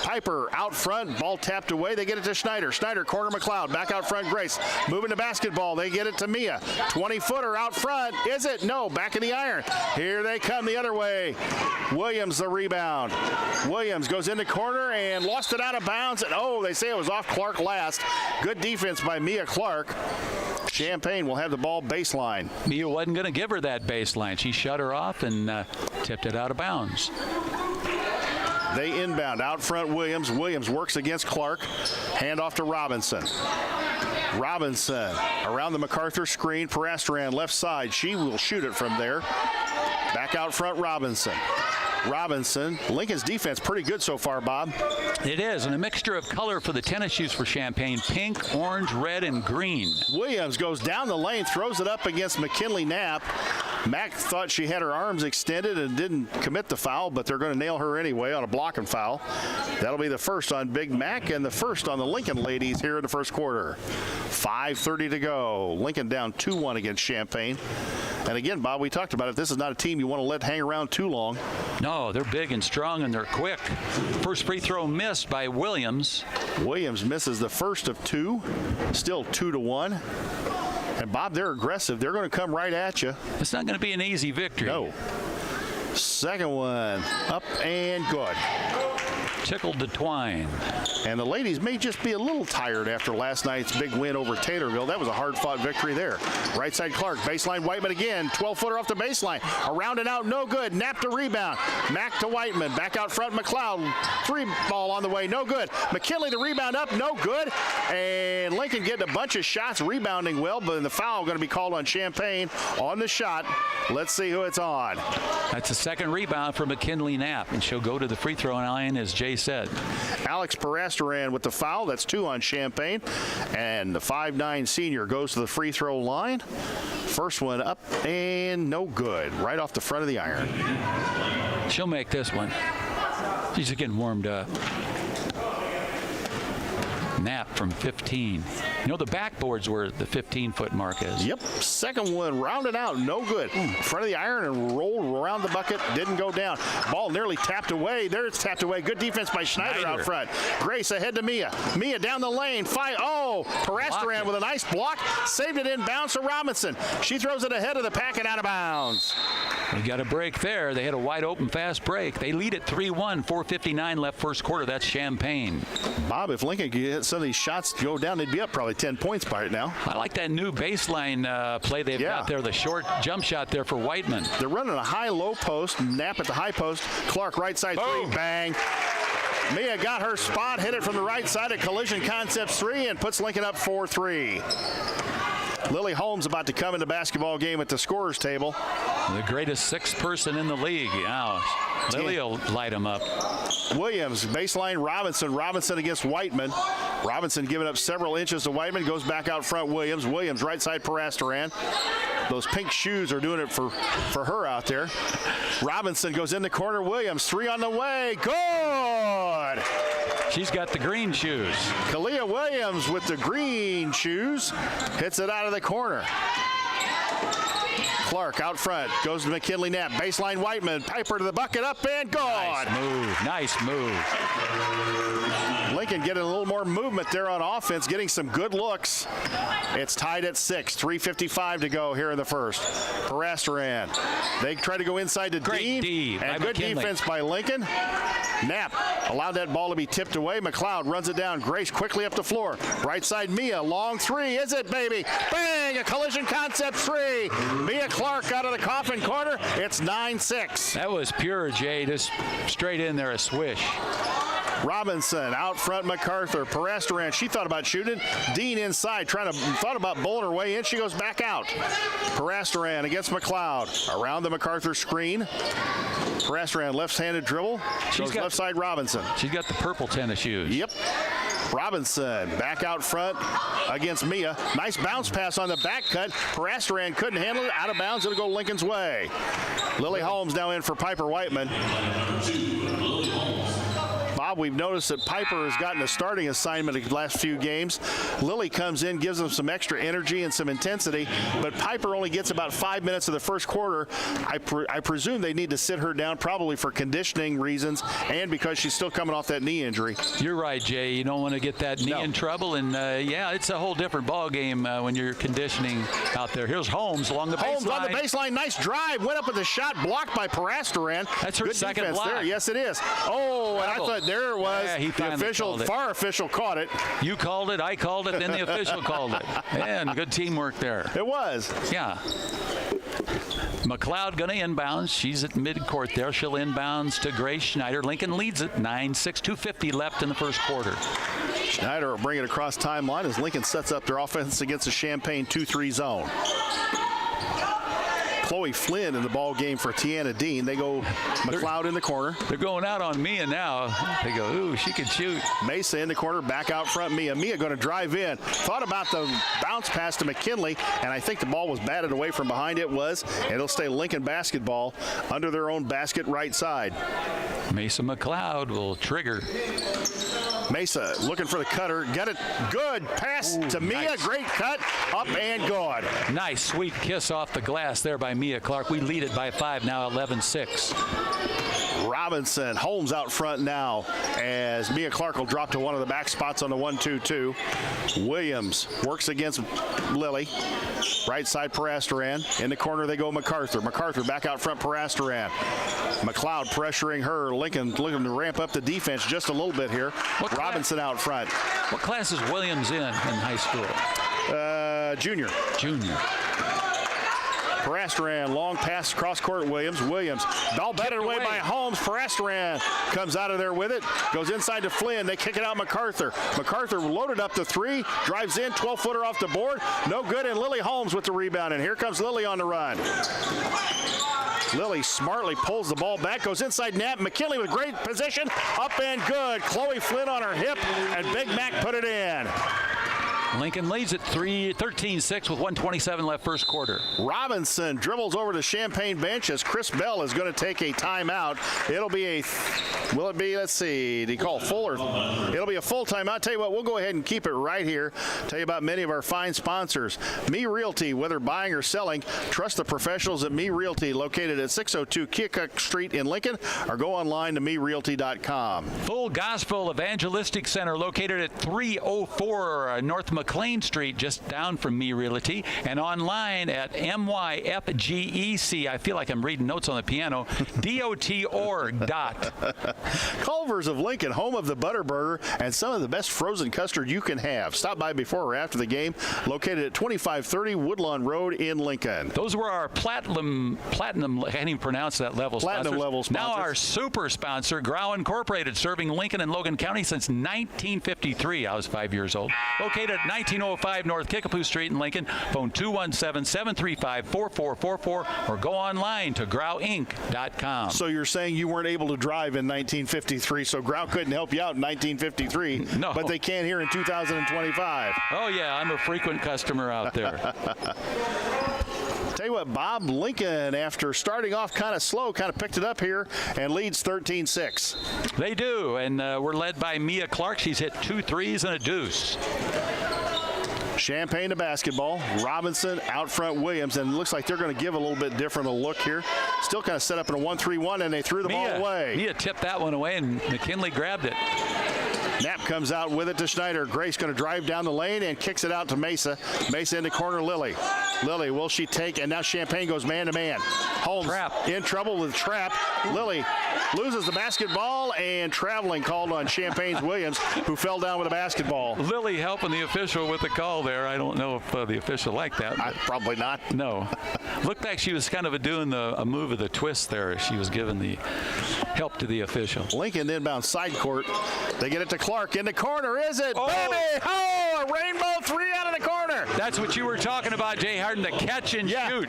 Piper out front, ball tapped away. They get it to Schneider. Schneider, corner McLeod. Back out front, Grace. Moving to basketball. They get it to Mia. 20-footer out front. Is it? No. Back in the iron. Here they come the other way. Williams the rebound. Williams goes in the corner and lost it out of bounds. And they say it was off Clark last. Good defense by Mia Clark. Champaign will have the ball baseline. Mia wasn't going to give her that baseline. She shut her off and tipped it out of bounds. They inbound out front. Williams works against Clark. Hand off to Robinson. Robinson around the MacArthur screen. Parastaran left side. She will shoot it from there. Back out front, Robinson. Lincoln's defense pretty good so far, Bob. It is, and a mixture of color for the tennis shoes for Champaign. Pink, orange, red, and green. Williams goes down the lane, throws it up against McKinley Knapp. Mack thought she had her arms extended and didn't commit the foul, but they're going to nail her anyway on a blocking foul. That'll be the first on Big Mac and the first on the Lincoln ladies here in the first quarter. 5:30 to go. Lincoln down 2-1 against Champaign. And again, Bob, we talked about it. This is not a team you want to let hang around too long. No, they're big and strong, and they're quick. First free throw missed by Williams. Williams misses the first of two. Still 2-1. And, Bob, they're aggressive. They're going to come right at you. It's not going to be an easy victory. No. Second one, up and good. Tickled to Twine. And the ladies may just be a little tired after last night's big win over Taylorville. That was a hard-fought victory there. Right side Clark, baseline Whiteman again. 12-footer off the baseline. Around and out, no good. Knapp to rebound. Mack to Whiteman. Back out front, McLeod. Three ball on the way, no good. McKinley the rebound up, no good. And Lincoln getting a bunch of shots, rebounding well, but the foul going to be called on Champaign on the shot. Let's see who it's on. That's a second rebound for McKinley Knapp, and she'll go to the free throw line, as Jay said. Alex Parastaran with the foul. That's 2 on Champaign. And the 5'9" senior goes to the free throw line. First one up and no good. Right off the front of the iron. She'll make this one. She's just getting warmed up. Knapp from 15. You know, the backboard's where the 15-foot mark is. Yep. Second one rounded out, no good. Front of the iron and rolled around the bucket, didn't go down. Ball nearly tapped away. There it's tapped away. Good defense by Schneider out front. Grace ahead to Mia. Mia down the lane. Parastaran with a nice block. Saved it in bounds to Robinson. She throws it ahead of the pack and out of bounds. We got a break there. They had a wide open fast break. They lead at 3-1, 4:59 left first quarter. That's Champaign. Bob, if Lincoln could get some of these shots to go down, they'd be up probably 10 points by it now. I like that new baseline play they've got there, the short jump shot there for Whiteman. They're running a high-low post, Knapp at the high post, Clark right side three, bang. Mia got her spot, hit it from the right side of Collision Concepts 3 and puts Lincoln up 4-3. Lily Holmes about to come into basketball game at the scorer's table. The greatest sixth person in the league. Now, Lily will light him up. Williams, baseline Robinson against Whiteman. Robinson giving up several inches to Whiteman, goes back out front Williams. Williams right side Parastaran. Those pink shoes are doing it for her out there. Robinson goes in the corner. Williams, 3 on the way. Good! She's got the green shoes. Kalia Williams with the green shoes hits it out of the corner. Clark out front, goes to McKinley Knapp, baseline Whiteman, Piper to the bucket, up and gone. Nice move. Lincoln getting a little more movement there on offense, getting some good looks. It's tied at 6, 3:55 to go here in the first. Parastaran, they try to go inside to Dean, and good defense by Lincoln. Knapp allowed that ball to be tipped away. McLeod runs it down. Grace quickly up the floor. Right side Mia, long three. Is it, baby? Bang! A collision concept three. Mia Clark out of the coffin corner. It's 9-6. That was pure, Jay. Just straight in there, a swish. Robinson out front, MacArthur. Parastaran, she thought about shooting. Dean inside, thought about bowling her way in. She goes back out. Parastaran against McLeod. Around the MacArthur screen. Parastaran left-handed dribble. Goes left side Robinson. She's got the purple tennis shoes. Yep. Robinson back out front against Mia. Nice bounce pass on the back cut. Parastaran couldn't handle it. Out of bounds. It'll go Lincoln's way. Lily Holmes now in for Piper Whiteman. Bob, we've noticed that Piper has gotten a starting assignment in the last few games. Lily comes in, gives them some extra energy and some intensity, but Piper only gets about 5 minutes of the first quarter. I presume they need to sit her down, probably for conditioning reasons and because she's still coming off that knee injury. You're right, Jay. You don't want to get that knee in trouble, and yeah, it's a whole different ball game when you're conditioning out there. Here's Holmes along the baseline. Holmes on the baseline, nice drive, went up with a shot blocked by Parastaran. That's her second block there. Yes, it is. Oh, and I thought there it was. Yeah, the official, VAR official caught it. You called it, I called it, then the official called it. And good teamwork there. It was. Yeah. McLeod going to inbounds. She's at midcourt there. She'll inbounds to Grace Schneider. Lincoln leads it 9-6, 2:50 left in the first quarter. Schneider will bring it across timeline as Lincoln sets up their offense against the Champaign 2-3 zone. Chloe Flynn in the ball game for Tiana Dean. They go McLeod in the corner. They're going out on Mia now. They go, ooh, she can shoot. Mesa in the corner, back out front. Mia going to drive in. Thought about the bounce pass to McKinley, and I think the ball was batted away from behind. It was. It'll stay Lincoln basketball under their own basket right side. Mesa McLeod will trigger. Mesa looking for the cutter. Got it. Good pass to Mia. Nice. Great cut. Up and gone. Nice sweet kiss off the glass there by Mia Clark. We lead it by 5 now, 11-6. Robinson, Holmes out front now as Mia Clark will drop to one of the back spots on the 1-2-2. Williams works against Lily. Right side Parastaran. In the corner they go MacArthur. MacArthur back out front Parastaran. McLeod pressuring her. Lincoln looking to ramp up the defense just a little bit here. Robinson out front. What class is Williams in high school? Junior. Junior. Parastaran, long pass across court. Williams. Ball batted away by Holmes. Parastaran comes out of there with it. Goes inside to Flynn. They kick it out MacArthur. MacArthur loaded up the three. Drives in. 12-footer off the board. No good. And Lily Holmes with the rebound. And here comes Lily on the run. Lily smartly pulls the ball back. Goes inside Knapp. McKinley with great position. Up and good. Chloe Flynn on her hip. And Big Mac put it in. Lincoln leads at 13-6 with 1:27 left first quarter. Robinson dribbles over to Champaign bench as Chris Bell is going to take a timeout. It'll be let's see, do you call full or? It'll be a full timeout. Tell you what, we'll go ahead and keep it right here. Tell you about many of our fine sponsors. Me Realty, whether buying or selling, trust the professionals at Me Realty, located at 602 Keokuk Street in Lincoln, or go online to merealty.com. Full Gospel Evangelistic Center, located at 304 North McLean Street, just down from Me Realty, and online at MYFGEC. I feel like I'm reading notes on the piano. DOT.org. Culver's of Lincoln, home of the Butterburger and some of the best frozen custard you can have. Stop by before or after the game, located at 2530 Woodlawn Road in Lincoln. Those were our platinum, I can't even pronounce that level platinum sponsors. Level sponsors. Now our super sponsor, Grau Incorporated, serving Lincoln and Logan County since 1953. I was 5 years old. Located at 1905 North Kickapoo Street in Lincoln. Phone 217-735-4444 or go online to grauinc.com. So you're saying you weren't able to drive in 1953, so Grau couldn't help you out in 1953, no. But they can here in 2025. Oh, yeah, I'm a frequent customer out there. Tell you what, Bob, Lincoln, after starting off kind of slow, kind of picked it up here and leads 13-6. They do, and we're led by Mia Clark. She's hit 2 threes and a deuce. Champaign to basketball. Robinson out front Williams, and it looks like they're going to give a little bit different a look here. Still kind of set up in a 1-3-1, and they threw the ball away. Mia tipped that one away, and McKinley grabbed it. Knapp comes out with it to Schneider. Grace going to drive down the lane and kicks it out to Mesa. Mesa into corner Lily. Lily, will she take? And now Champaign goes man-to-man. Holmes in trouble with trap. Lily loses the basketball, and traveling called on Champaign's Williams, who fell down with a basketball. Lily helping the official with the call there. I don't know if the official liked that. Probably not. No. Looked like she was kind of doing a move of the twist there. She was giving the help to the official. Lincoln inbound side court. They get it to Clark in the corner. Is it? Oh. Baby! Oh, a rainbow three out of the corner. That's what you were talking about, Jay Harden, the catch and shoot.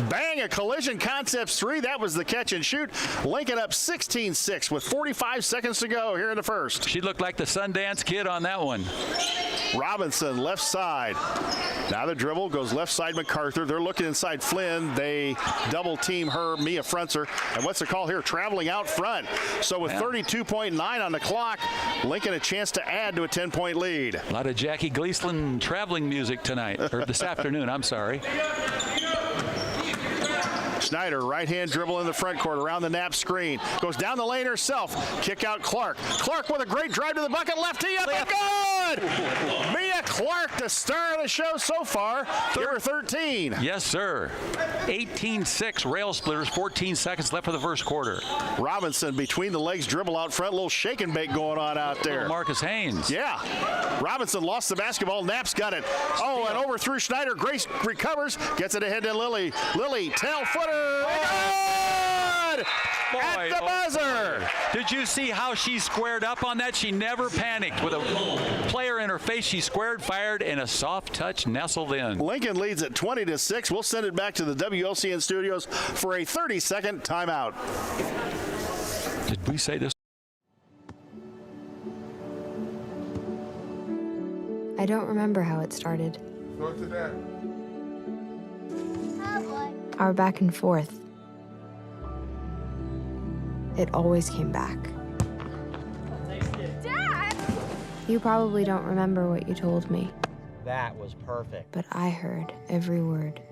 Bang, a Collision Concepts three. That was the catch and shoot. Lincoln up 16-6 with 45 seconds to go here in the first. She looked like the Sundance Kid on that one. Robinson, left side. Now the dribble goes left side MacArthur. They're looking inside Flynn. They double team her. Mia fronts her. And what's the call here? Traveling out front. So with 32.9 on the clock, Lincoln a chance to add to a 10-point lead. A lot of Jackie Gleason traveling music tonight, or this afternoon, I'm sorry. Schneider, right-hand dribble in the front court around the Knapp screen. Goes down the lane herself. Kick out Clark. Clark with a great drive to the bucket. Left tee up and good! Mia Clark, the star of the show so far. Give her 13. Yes, sir. 18-6 rail splitters, 14 seconds left for the first quarter. Robinson between the legs dribble out front. Little shake and bake going on out there. Marcus Haynes. Yeah. Robinson lost the basketball. Knapp's got it. Oh, and overthrew Schneider. Grace recovers. Gets it ahead to Lily. Lily, tail footer. Good! At the buzzer. Did you see how she squared up on that? She never panicked. With a player in her face, she squared, fired, and a soft touch nestled in. Lincoln leads at 20-6. We'll send it back to the WLCN studios for a 30-second timeout. Did we say this? I don't remember how it started. Go to that. Our back and forth. It always came back. Dad! You probably don't remember what you told me. That was perfect. But I heard every word.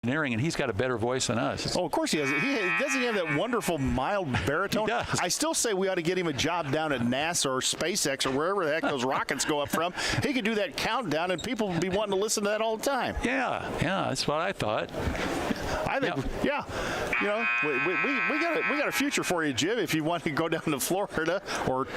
And he's got a better voice than us. Oh, of course he has. Doesn't he have that wonderful mild baritone? He does. I still say we ought to get him a job down at NASA or SpaceX or wherever the heck those rockets go up from. He could do that countdown, and people would be wanting to listen to that all the time. Yeah, that's what I thought. I think, yeah. You know, we got a future for you, Jim. If you want to go down to Florida or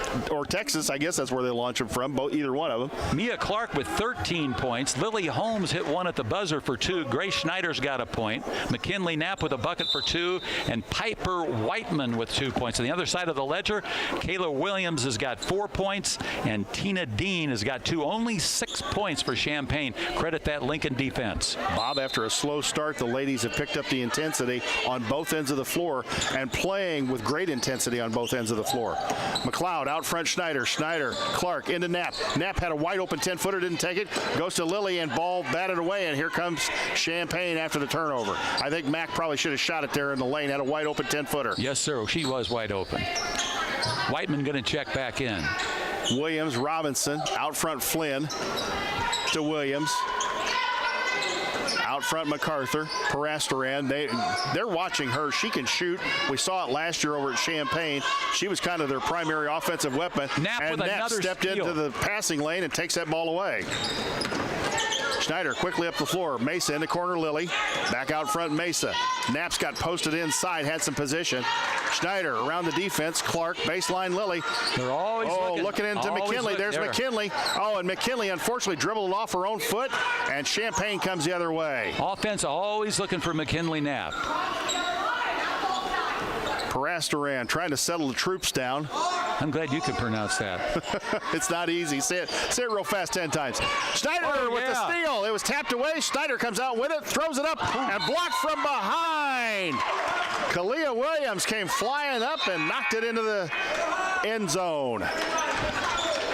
Texas, I guess that's where they launch them from. Either one of them. Mia Clark with 13 points. Lily Holmes hit one at the buzzer for 2. Grace Schneider's got a point. McKinley Knapp with a bucket for 2, and Piper Whiteman with 2 points. On the other side of the ledger, Kayla Williams has got 4 points, and Tina Dean has got 2. Only 6 points for Champaign. Credit that Lincoln defense. Bob, after a slow start, the ladies have picked up the intensity on both ends of the floor and playing with great intensity on both ends of the floor. McLeod out front, Schneider, Clark into Knapp. Knapp had a wide open 10-footer, didn't take it. Goes to Lily, and ball batted away, and here comes Champaign after the turnover. I think Mack probably should have shot it there in the lane, had a wide open 10-footer. Yes, sir. She was wide open. Whiteman going to check back in. Williams, Robinson, out front Flynn to Williams. Out front MacArthur, Parastaran. They're watching her. She can shoot. We saw it last year over at Champaign. She was kind of their primary offensive weapon. Knapp with another stepped steal into the passing lane and takes that ball away. Schneider quickly up the floor. Mesa in the corner, Lily. Back out front, Mesa. Knapp's got posted inside, had some position. Schneider around the defense. Clark, baseline, Lily. They're always looking into McKinley. There's McKinley. Oh, and McKinley unfortunately dribbled it off her own foot, and Champaign comes the other way. Offense always looking for McKinley Knapp. Parastaran trying to settle the troops down. I'm glad you could pronounce that. It's not easy. Say it real fast 10 times. Schneider with the steal. It was tapped away. Schneider comes out with it, throws it up, and blocked from behind. Kalia Williams came flying up and knocked it into the end zone.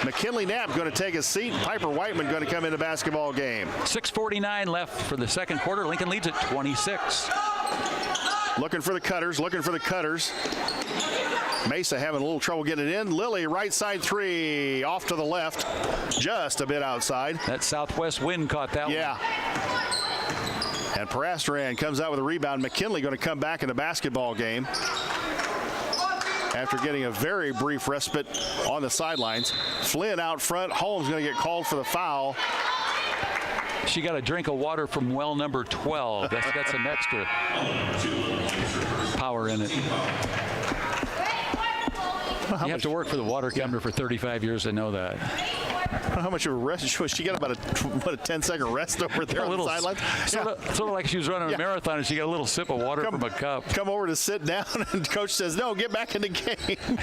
McKinley Knapp going to take his seat. Piper Whiteman going to come into basketball game. 6:49 left for the second quarter. Lincoln leads at 26. Looking for the cutters. Mesa having a little trouble getting it in. Lilly, right side three, off to the left, just a bit outside. That southwest wind caught that one. Yeah. And Parastaran comes out with a rebound. McKinley going to come back in the basketball game after getting a very brief respite on the sidelines. Flynn out front. Holmes going to get called for the foul. She got a drink of water from well number 12. That's got some extra power in it. You have to work for the water company for 35 years to know that. How much of a rest? She got about a 10-second rest over there on the sidelines. Sort of like she was running a marathon and she got a little sip of water from a cup. Come over to sit down, and coach says, no, get back in the game.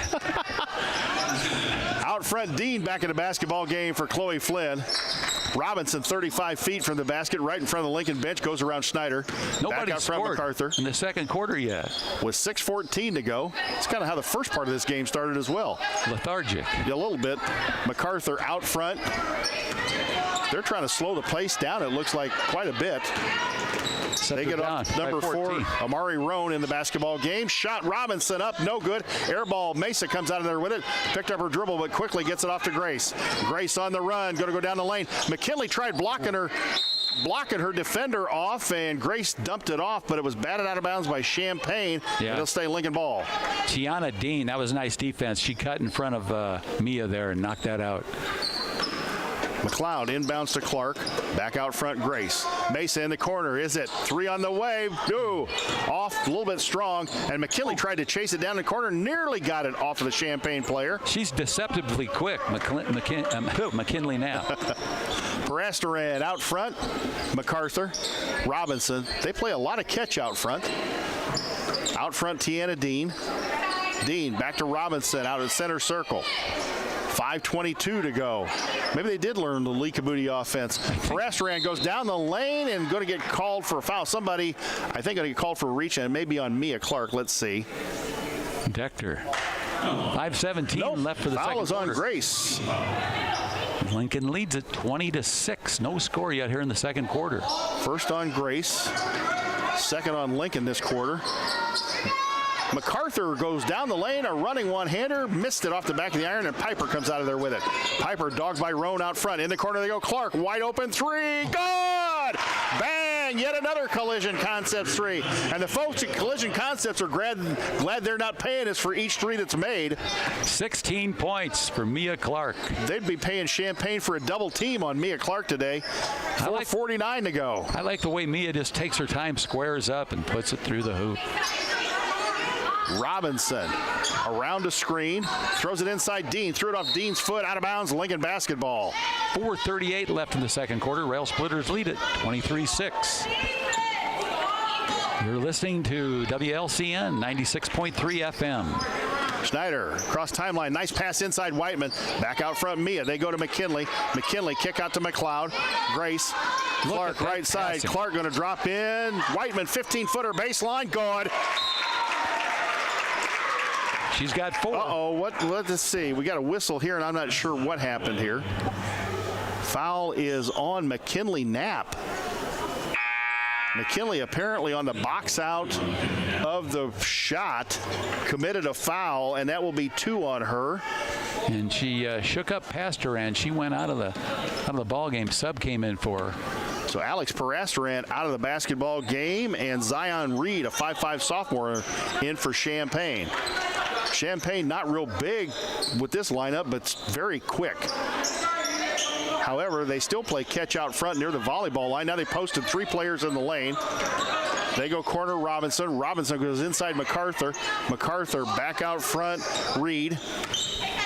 Out front, Dean back in the basketball game for Chloe Flynn. Robinson 35 feet from the basket, right in front of the Lincoln bench, goes around Schneider. Nobody back out front, scored MacArthur. in the second quarter yet. With 6:14 to go. It's kind of how the first part of this game started as well. Lethargic. Yeah, a little bit. MacArthur out front. They're trying to slow the pace down, it looks like, quite a bit. They get up number 4, Amari Roan in the basketball game. Shot Robinson up, no good. Air ball, Mesa comes out of there with it. Picked up her dribble, but quickly gets it off to Grace. Grace on the run, going to go down the lane. McKinley tried blocking her defender off, and Grace dumped it off, but it was batted out of bounds by Champaign. Yeah. It'll stay Lincoln ball. Tiana Dean, that was nice defense. She cut in front of Mia there and knocked that out. McLeod inbounds to Clark. Back out front, Grace. Mesa in the corner. Is it? 3 on the way. Ooh. Off a little bit strong. And McKinley tried to chase it down the corner. Nearly got it off of the Champaign player. She's deceptively quick, McKinley now. Parastaran out front. MacArthur. Robinson. They play a lot of catch out front. Out front, Tiana Dean. Dean back to Robinson out in center circle. 5:22 to go. Maybe they did learn the Lee Kabuti offense. Parastaran goes down the lane and going to get called for a foul. Somebody, I think, going to get called for a reach, and maybe on Mia Clark. Let's see. Dector. 5:17 left for the second quarter. Foul is on quarter. Grace. Lincoln leads it 20-6. No score yet here in the second quarter. First on Grace. Second on Lincoln this quarter. MacArthur goes down the lane, a running one-hander, missed it off the back of the iron, and Piper comes out of there with it. Piper dogged by Roan out front. In the corner they go. Clark, wide open three. Good! Bang! Yet another Collision Concepts three. And the folks at Collision Concepts are glad they're not paying us for each three that's made. 16 points for Mia Clark. They'd be paying Champaign for a double team on Mia Clark today. 4:49 to go. I like the way Mia just takes her time, squares up, and puts it through the hoop. Robinson around a screen, throws it inside Dean, threw it off Dean's foot, out of bounds, Lincoln basketball. 4:38 left in the second quarter. Rail Splitters lead it 23-6. You're listening to WLCN 96.3 FM. Schneider, cross timeline, nice pass inside Whiteman. Back out front, Mia. They go to McKinley. McKinley kick out to McLeod. Grace. Clark right side. Passing. Clark going to drop in. Whiteman 15-footer baseline. Good. She's got 4. Let's see. We got a whistle here, and I'm not sure what happened here. Foul is on McKinley Knapp. McKinley apparently on the box out of the shot committed a foul, and that will be 2 on her. And she shook up past her, and she went out of the ball game. Sub came in for her. So Alex Parastaran out of the basketball game, and Zion Reed, a 5'5 sophomore, in for Champaign. Champaign not real big with this lineup, but very quick. However, they still play catch out front near the volleyball line. Now they posted 3 players in the lane. They go corner Robinson. Robinson goes inside MacArthur. MacArthur back out front, Reed.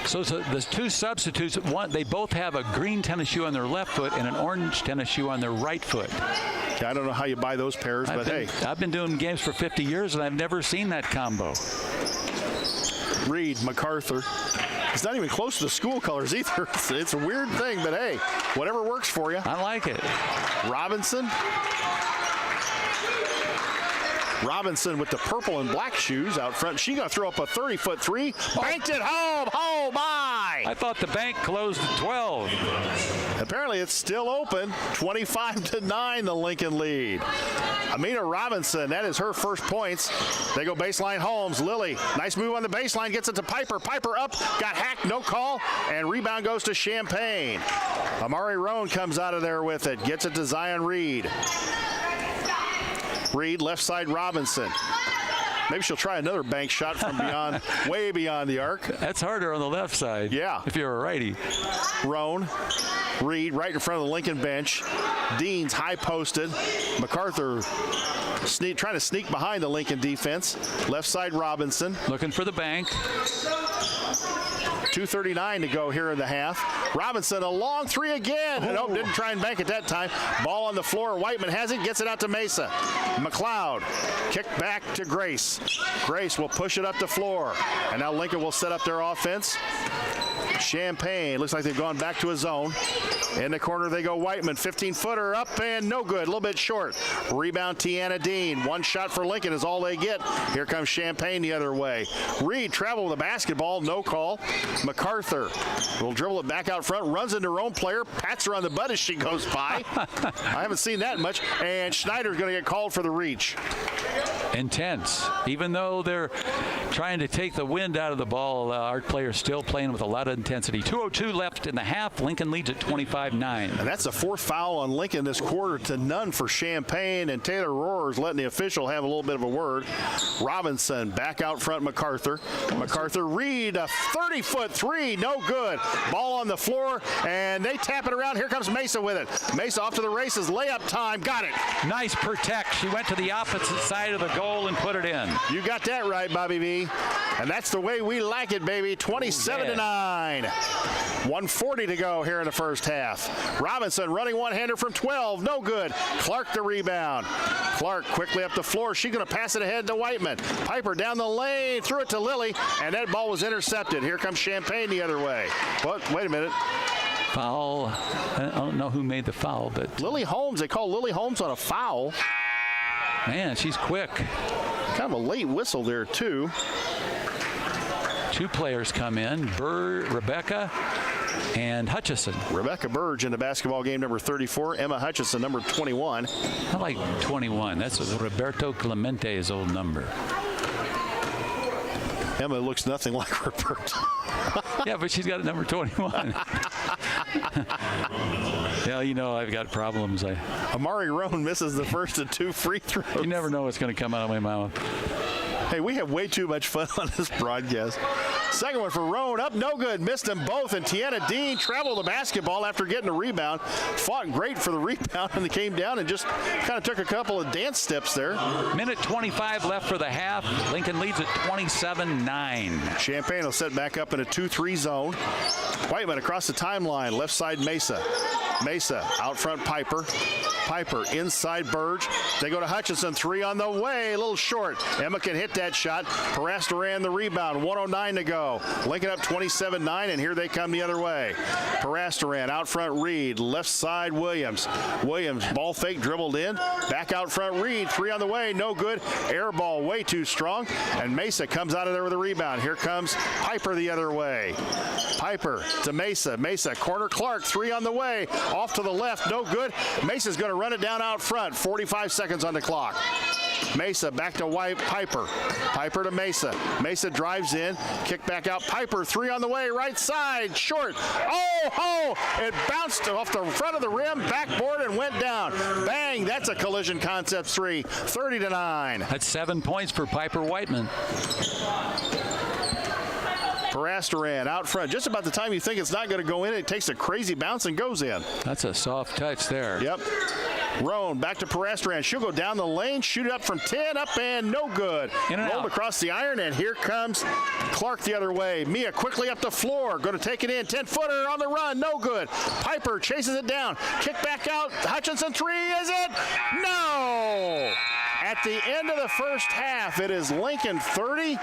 So the 2 substitutes, they both have a green tennis shoe on their left foot and an orange tennis shoe on their right foot. I don't know how you buy those pairs, but hey. I've been doing games for 50 years, and I've never seen that combo. Reed, MacArthur. It's not even close to the school colors either. It's a weird thing, but hey, whatever works for you. I like it. Robinson with the purple and black shoes out front. She going to throw up a 30-foot three. Banked it home. Oh, my. I thought the bank closed at 12. Apparently it's still open. 25-9, the Lincoln lead. Amina Robinson, that is her first points. They go baseline Holmes. Lily, nice move on the baseline, gets it to Piper. Piper up, got hacked, no call, and rebound goes to Champaign. Amari Roan comes out of there with it, gets it to Zion Reed. Reed, left side Robinson. Maybe she'll try another bank shot from beyond, way beyond the arc. That's harder on the left side. Yeah. If you're a righty. Roan, Reed right in front of the Lincoln bench. Dean's high posted. MacArthur trying to sneak behind the Lincoln defense. Left side Robinson. Looking for the bank. 2:39 to go here in the half. Robinson, a long three again. Oh. Nope, didn't try and bank it that time. Ball on the floor. Whiteman has it, gets it out to Mesa. McLeod, kick back to Grace. Grace will push it up the floor. And now Lincoln will set up their offense. Champaign, looks like they've gone back to a zone. In the corner they go Whiteman, 15-footer up and no good, a little bit short. Rebound Tiana Dean, one shot for Lincoln is all they get. Here comes Champaign the other way. Reed travel with the basketball, no call. MacArthur will dribble it back out front, runs into her own player, pats her on the butt as she goes by. I haven't seen that much. And Schneider's going to get called for the reach. Intense. Even though they're trying to take the wind out of the ball, our players still playing with a lot of intensity. 2:02 left in the half. Lincoln leads at 25-9. And that's a fourth foul on Lincoln this quarter to none for Champaign, and Taylor Rohr's letting the official have a little bit of a word. Robinson back out front, MacArthur. MacArthur, Reed, a 30-foot three, no good. Ball on the floor, and they tap it around. Here comes Mesa with it. Mesa off to the races, layup time, got it. Nice protect. She went to the opposite side of the goal and put it in. You got that right, Bobby V. And that's the way we like it, baby. 27-9. 1:40 to go here in the first half. Robinson running one-hander from 12, no good. Clark the rebound. Clark quickly up the floor. She's going to pass it ahead to Whiteman. Piper down the lane, threw it to Lily, and that ball was intercepted. Here comes Champaign the other way. But wait a minute. Foul. I don't know who made the foul, but Lily Holmes. They call Lily Holmes on a foul. Man, she's quick. Kind of a late whistle there, too. Two players come in, Rebecca and Hutchison. Rebecca Burge in the basketball game, number 34. Emma Hutchison, number 21. I like 21. That's Roberto Clemente's old number. Emma looks nothing like Roberto. Yeah, but she's got number 21. Yeah, you know I've got problems. Amari Roan misses the first of two free throws. You never know what's going to come out of my mouth. Hey, we have way too much fun on this broadcast. Second one for Roan, up no good, missed them both, and Tiana Dean traveled the basketball after getting a rebound. Fought great for the rebound, and they came down and just kind of took a couple of dance steps there. Minute 25 left for the half. Lincoln leads at 27-9. Champaign will set back up in a 2-3 zone. Whiteman across the timeline, left side Mesa. Mesa out front Piper. Piper inside Burge. They go to Hutchison, three on the way, a little short. Emma can hit that shot. Parasta ran the rebound, 1:09 to go. Lincoln up 27-9, and here they come the other way. Parasta ran out front Reed, left side Williams. Williams, ball fake, dribbled in. Back out front Reed, three on the way, no good. Air ball way too strong, and Mesa comes out of there with a rebound. Here comes Piper the other way. Piper to Mesa. Mesa, corner Clark, three on the way. Off to the left, no good. Mesa's going to run it down out front. 45 seconds on the clock. Mesa back to Piper. Piper to Mesa. Mesa drives in. Kick back out. Piper, three on the way. Right side. Short. Oh! It bounced off the front of the rim, backboard, and went down. Bang! That's a collision concept three. 30-9. That's 7 points for Piper Whiteman. Parasta ran out front. Just about the time you think it's not going to go in, it takes a crazy bounce and goes in. That's a soft touch there. Yep. Roan back to Parasta. She'll go down the lane, shoot it up from 10, up and no good. In and rolled out. Across the iron, and here comes Clark the other way. Mia quickly up the floor, going to take it in. 10-footer on the run, no good. Piper chases it down. Kick back out. Hutchinson three, is it? No! At the end of the first half, it is Lincoln 30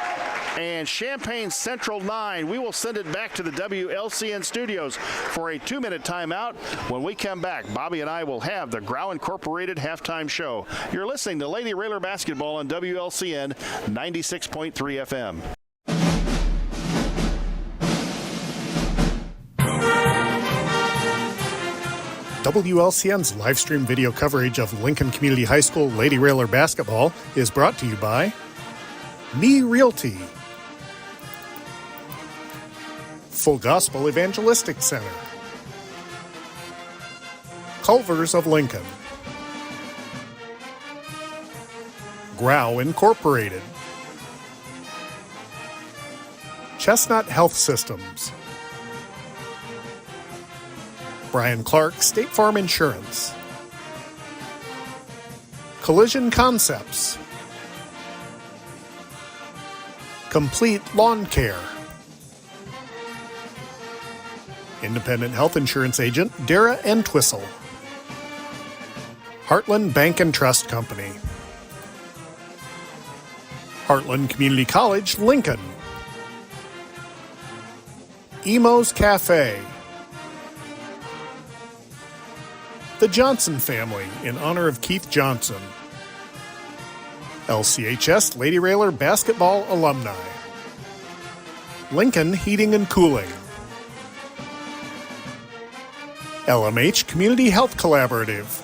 and Champaign Central 9. We will send it back to the WLCN studios for a 2-minute timeout. When we come back, Bobby and I will have the Grau Incorporated halftime show. You're listening to Lady Railer Basketball on WLCN 96.3 FM. WLCN's live stream video coverage of Lincoln Community High School Lady Railer basketball is brought to you by Me Realty, Full Gospel Evangelistic Center, Culvers of Lincoln, Grau Incorporated, Chestnut Health Systems, Brian Clark State Farm Insurance, Collision Concepts, Complete Lawn Care, Independent Health Insurance Agent Dara Entwistle, Heartland Bank and Trust Company, Heartland Community College, Lincoln, Emo's Cafe, The Johnson Family in honor of Keith Johnson, LCHS Lady Railer Basketball Alumni, Lincoln Heating and Cooling, LMH Community Health Collaborative,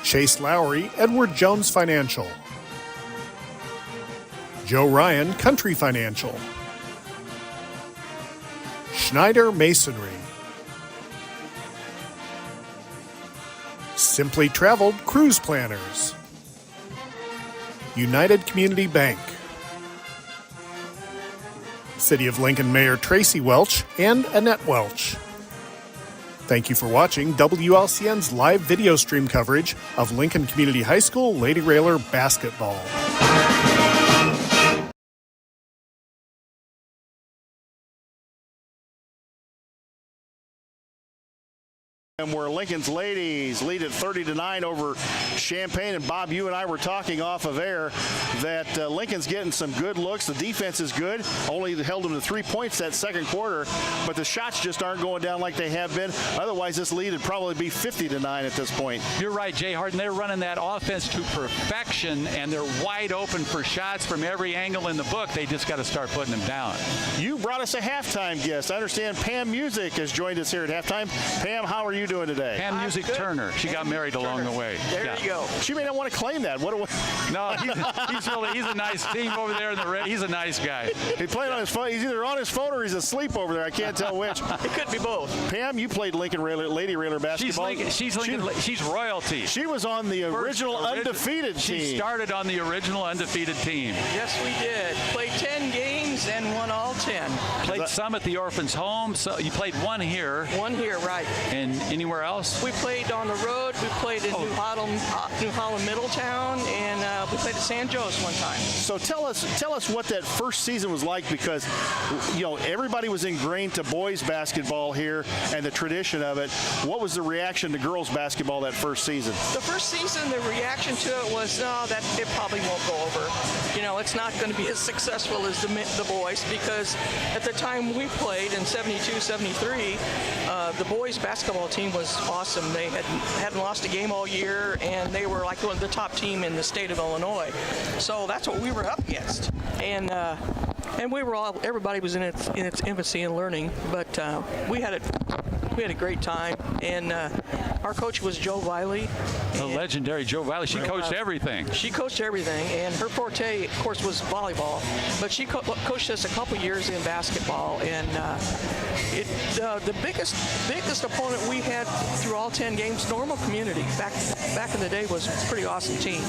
Chase Lowry Edward Jones Financial, Joe Ryan Country Financial, Schneider Masonry, Simply Traveled Cruise Planners, United Community Bank, City of Lincoln Mayor Tracy Welch and Annette Welch. Thank you for watching WLCN's live video stream coverage of Lincoln Community High School Lady Railer basketball. And where Lincoln's ladies lead at 30-9 over Champaign. And Bob, you and I were talking off of air that Lincoln's getting some good looks. The defense is good. Only held them to 3 points that second quarter, but the shots just aren't going down like they have been. Otherwise, this lead would probably be 50-9 at this point. You're right, Jay Harden. They're running that offense to perfection, and they're wide open for shots from every angle in the book. They just got to start putting them down. You brought us a halftime guest. I understand Pam Music has joined us here at halftime. Pam, how are you doing today? Pam Music Turner. She got married along the way. There you go. She may not want to claim that. No, he's a nice team over there in the red. He's a nice guy. He played on his phone. He's either on his phone or he's asleep over there. I can't tell which. It could be both. Pam, you played Lincoln Lady Railer basketball. She's royalty. She was on the original undefeated team. She started on the original undefeated team. Yes, we did. Played 10 games and won all 10. Played some at the Orphans' Home. So you played one here. One here, right. And anywhere else? We played on the road. We played in New Holland, Middletown, and we played at San Jose one time. So tell us what that first season was like, because everybody was ingrained to boys basketball here and the tradition of it. What was the reaction to girls basketball that first season? The first season, the reaction to it was, no, that it probably won't go over. It's not going to be as successful as the boys, because at the time we played in 72, 73, the boys basketball team was awesome. They hadn't lost a game all year, and they were like the top team in the state of Illinois. So that's what we were up against. And everybody was in its infancy and learning, but we had a great time. And our coach was Joe Wiley. The legendary Joe Wiley. She coached everything. She coached everything, and her forte, of course, was volleyball. But she coached us a couple years in basketball, and the biggest opponent we had through all 10 games, Normal Community, back in the day, was a pretty awesome team.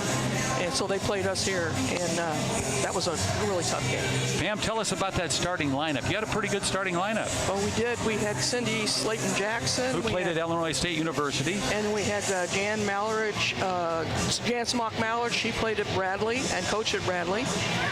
And so they played us here, and that was a really tough game. Pam, tell us about that starting lineup. You had a pretty good starting lineup. Oh, we did. We had Cindy Slayton Jackson. Who played at Illinois State University. And we had Jan Smock Mallard. She played at Bradley and coached at Bradley.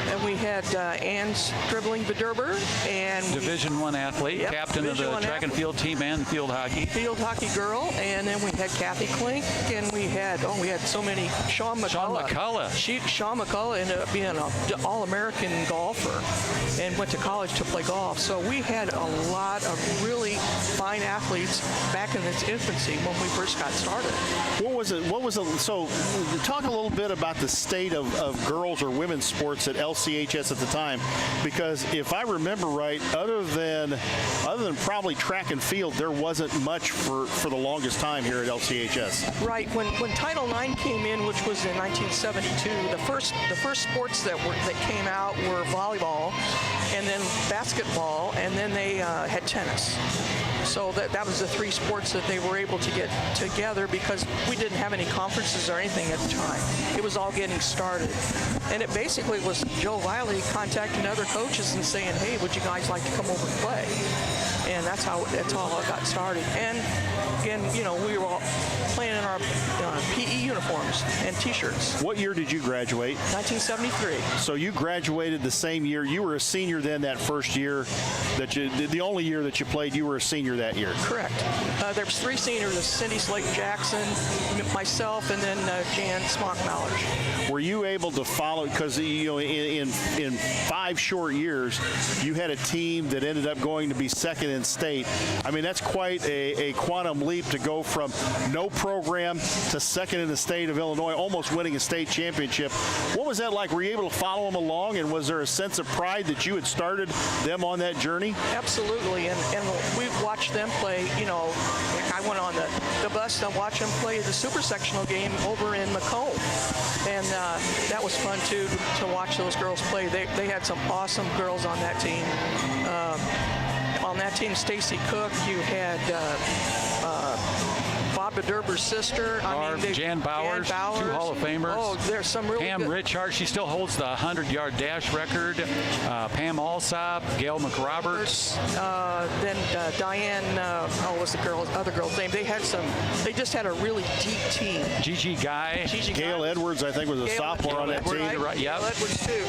And we had Ann Stribling Viderber, and Division I athlete, captain of the track and field team and field hockey. Field hockey girl. And then we had Kathy Klink, and we had so many. Sean McCullough. Sean McCullough ended up being an All-American golfer and went to college to play golf. So we had a lot of really fine athletes back in its infancy when we first got started. What was it? So talk a little bit about the state of girls or women's sports at LCHS at the time, because if I remember right, other than other than probably track and field, there wasn't much for the longest time here at LCHS. Right. When Title IX came in, which was in 1972, the first sports that came out were volleyball, and then basketball, and then they had tennis. So that was the three sports that they were able to get together because we didn't have any conferences or anything at the time. It was all getting started. And it basically was Joe Wiley contacting other coaches and saying, hey, would you guys like to come over and play? And that's how it got started. And again, we were all playing in our PE uniforms and T-shirts. What year did you graduate? 1973. So you graduated the same year. You were a senior then that first year the only year that you played, you were a senior that year. Correct. There was three seniors: Cindy Slate Jackson, myself, and then Jan Smock Mallard. Were you able to follow? Because in 5 short years, you had a team that ended up going to be second in state. I mean, that's quite a quantum leap to go from no program to second in the state of Illinois, almost winning a state championship. What was that like? Were you able to follow them along, and was there a sense of pride that you had started them on that journey? Absolutely, and we've watched them play. I went on the bus and watched them play the super sectional game over in Macomb, and that was fun too to watch those girls play. They had some awesome girls on that team. On that team, Stacy Cook, you had Bob Derber's sister. Jan Bowers, 2 Hall of Famers. Oh, there's some really Pam good. Richard, she still holds the 100-yard dash record. Pam Alsop, Gail McRoberts. Then Diane, what's the other girl's name? They just had a really deep team. Gigi Guy. Gail Edwards, I think, was a sophomore on that team. Right, yep. Gail Edwards too.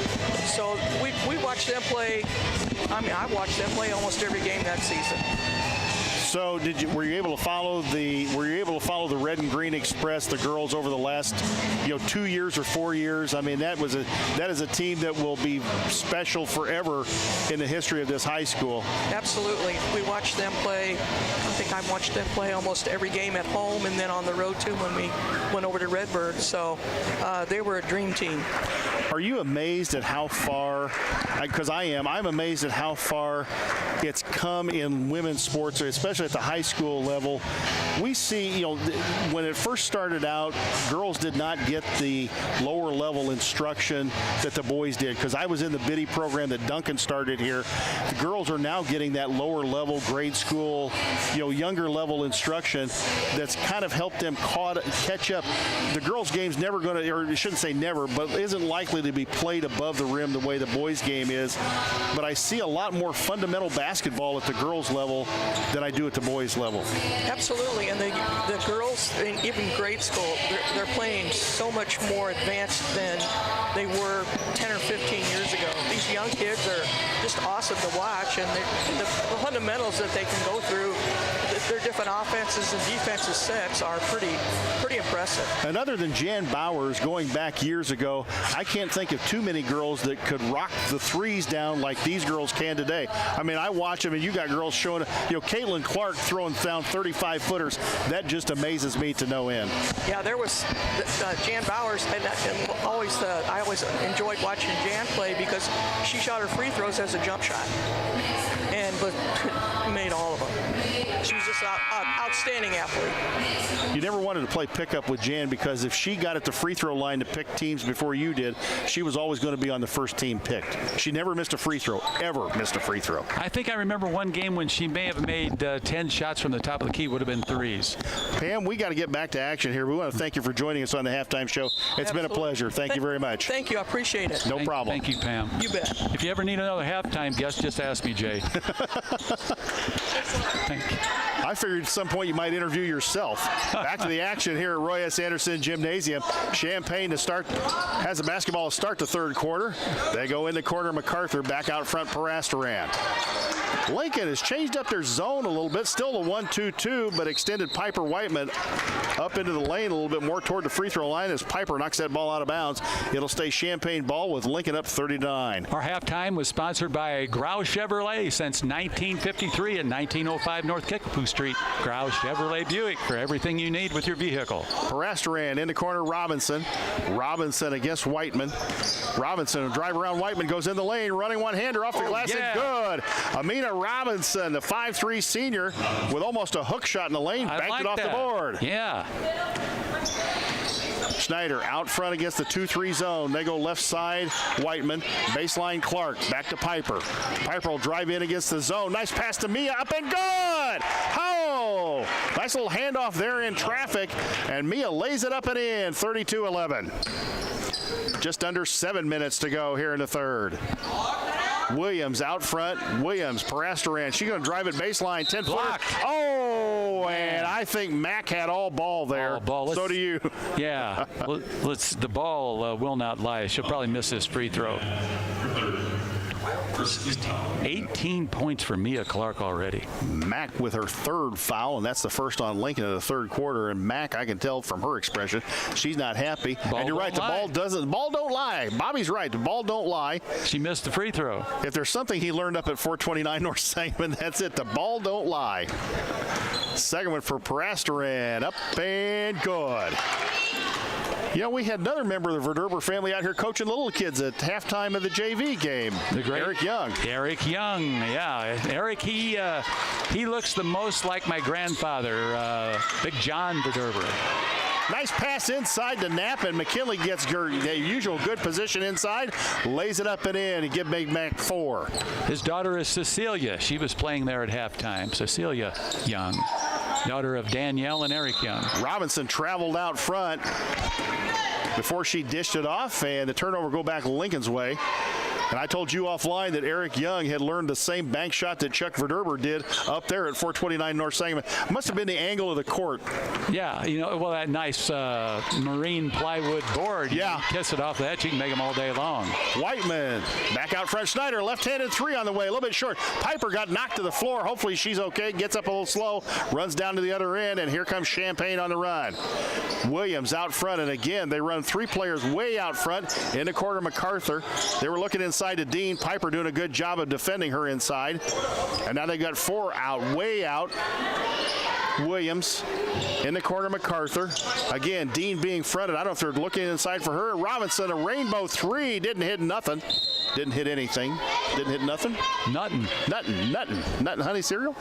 So we watched them play. I watched them play almost every game that season. So were you able to follow the Red and Green Express, the girls, over the last 2 years or 4 years? I mean, that is a team that will be special forever in the history of this high school. Absolutely. We watched them play. I think I watched them play almost every game at home and then on the road too when we went over to Redbird. So they were a dream team. Are you amazed at how far, because I'm amazed at how far it's come in women's sports, especially at the high school level. We see, when it first started out, girls did not get the lower level instruction that the boys did, because I was in the Biddy program that Duncan started here. The girls are now getting that lower level grade school, younger level instruction that's kind of helped them catch up. The girls' game's never going to, or I shouldn't say never, but isn't likely to be played above the rim the way the boys' game is. But I see a lot more fundamental basketball at the girls' level than I do at the boys' level. Absolutely, and the girls, in even grade school, they're playing so much more advanced than they were 10 or 15 years ago. These young kids are just awesome to watch, and the fundamentals that they can go through, their different offenses and defensive sets are pretty impressive. And other than Jan Bowers going back years ago, I can't think of too many girls that could rock the threes down like these girls can today. I mean, I watch them, and you got girls showing, Caitlin Clark throwing down 35-footers. That just amazes me to no end. Yeah, there was Jan Bowers, and I always enjoyed watching Jan play because she shot her free throws as a jump shot, but made all of them. She was just an outstanding athlete. You never wanted to play pickup with Jan because if she got at the free throw line to pick teams before you did, she was always going to be on the first team picked. She never missed a free throw, ever missed a free throw. I think I remember one game when she may have made 10 shots from the top of the key, would have been threes. Pam, we got to get back to action here. We want to thank you for joining us on the Halftime Show. It's been a pleasure. Thank you very much. Thank you. I appreciate it. No problem. Thank you, Pam. You bet. If you ever need another halftime guest, just ask me, Jay. Thank you. I figured at some point you might interview yourself. Back to the action here at Roy S. Anderson Gymnasium. Champaign has the basketball to start the third quarter. They go in the corner. MacArthur back out front. Parastaran. Lincoln has changed up their zone a little bit. Still a 1-2-2, but extended Piper Whiteman up into the lane a little bit more toward the free throw line as Piper knocks that ball out of bounds. It'll stay Champaign ball with Lincoln up 30-9. Our halftime was sponsored by Grau Chevrolet since 1953 and 1905 North Kickapoo Street. Grau Chevrolet Buick for everything you need with your vehicle. Parastaran in the corner. Robinson against Whiteman. Robinson will drive around Whiteman, goes in the lane, running one-hander off the glass and good. Amina Robinson, the 5'3" senior, with almost a hook shot in the lane, banked it off the board. Yeah. Schneider out front against the 2-3 zone. They go left side, Whiteman. Baseline Clark, back to Piper. Piper will drive in against the zone. Nice pass to Mia, up and good! Oh! Nice little handoff there in traffic, and Mia lays it up and in, 32-11. Just under 7 minutes to go here in the third. Williams out front. Williams, Parastaran. She's going to drive it baseline. 10-footer. Oh, and I think Mack had all ball there. All ball. So do you. Yeah. The ball will not lie. She'll probably miss this free throw. 18 points for Mia Clark already. Mack with her third foul, and that's the first on Lincoln in the third quarter. And Mack, I can tell from her expression, she's not happy. And you're right, the ball don't lie. Bobby's right, the ball don't lie. She missed the free throw. If there's something he learned up at 429 North Sangamon, that's it. The ball don't lie. Second one for Parastaran, up and good. You know, we had another member of the Verderber family out here coaching little kids at halftime of the JV game. The great Eric Young. Eric Young, yeah. Eric, he looks the most like my grandfather, Big John Verderber. Nice pass inside to Knapp, and McKinley gets her usual good position inside, lays it up and in, and give Big Mac 4. His daughter is Cecilia. She was playing there at halftime. Cecilia Young, daughter of Danielle and Eric Young. Robinson traveled out front before she dished it off, and the turnover go back Lincoln's way. And I told you offline that Eric Young had learned the same bank shot that Chuck Verderber did up there at 429 North Sangamon. Must have been the angle of the court. Yeah, you know, well, that nice marine plywood board. Yeah. You kiss it off that, you can make them all day long. Whiteman back out front. Schneider, left-handed three on the way, a little bit short. Piper got knocked to the floor. Hopefully she's okay. Gets up a little slow, runs down to the other end, and here comes Champaign on the run. Williams out front, and again, they run three players way out front in the corner. MacArthur. They were looking inside to Dean. Piper doing a good job of defending her inside. And now they got four out, way out. Williams in the corner, MacArthur. Again, Dean being fronted. I don't know if they're looking inside for her. Robinson, a rainbow three. Didn't hit nothing. Didn't hit anything. Didn't hit nothing. Nothing. Nothing, honey cereal.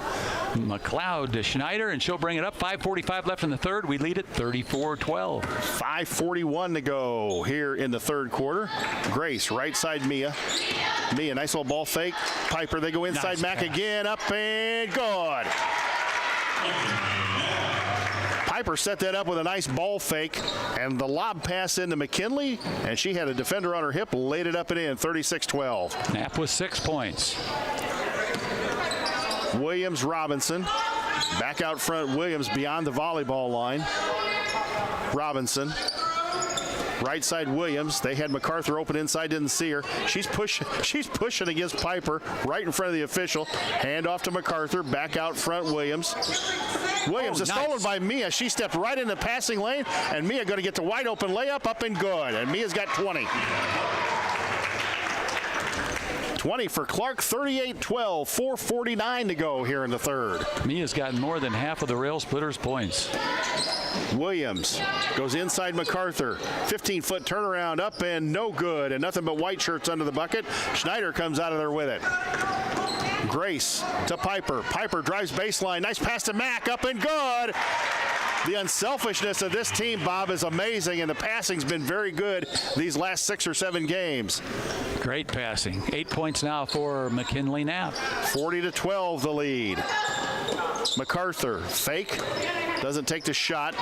McLeod to Schneider, and she'll bring it up. 5:45 left in the third. We lead it 34-12. 5:41 to go here in the third quarter. Grace, right side Mia. Mia, nice little ball fake. Piper, they go inside. Nice Mack pass. Again, up and good. Piper set that up with a nice ball fake, and the lob pass into McKinley, and she had a defender on her hip, laid it up and in, 36-12. Knapp with 6 points. Williams, Robinson. Back out front, Williams beyond the volleyball line. Robinson. Right side Williams. They had MacArthur open inside, didn't see her. She's pushing against Piper right in front of the official. Hand off to MacArthur. Back out front Williams. Williams is stolen by Mia. She stepped right in the passing lane, and Mia going to get the wide open layup up and good. And Mia's got 20. 20 for Clark, 38-12, 4:49 to go here in the third. Mia's gotten more than half of the Rail Splitters' points. Williams goes inside MacArthur. 15-foot turnaround up and no good, and nothing but white shirts under the bucket. Schneider comes out of there with it. Grace to Piper. Piper drives baseline. Nice pass to Mack, up and good. The unselfishness of this team, Bob, is amazing, and the passing's been very good these last 6 or 7 games. Great passing. 8 points now for McKinley Knapp. 40-12 the lead. MacArthur, fake, doesn't take the shot.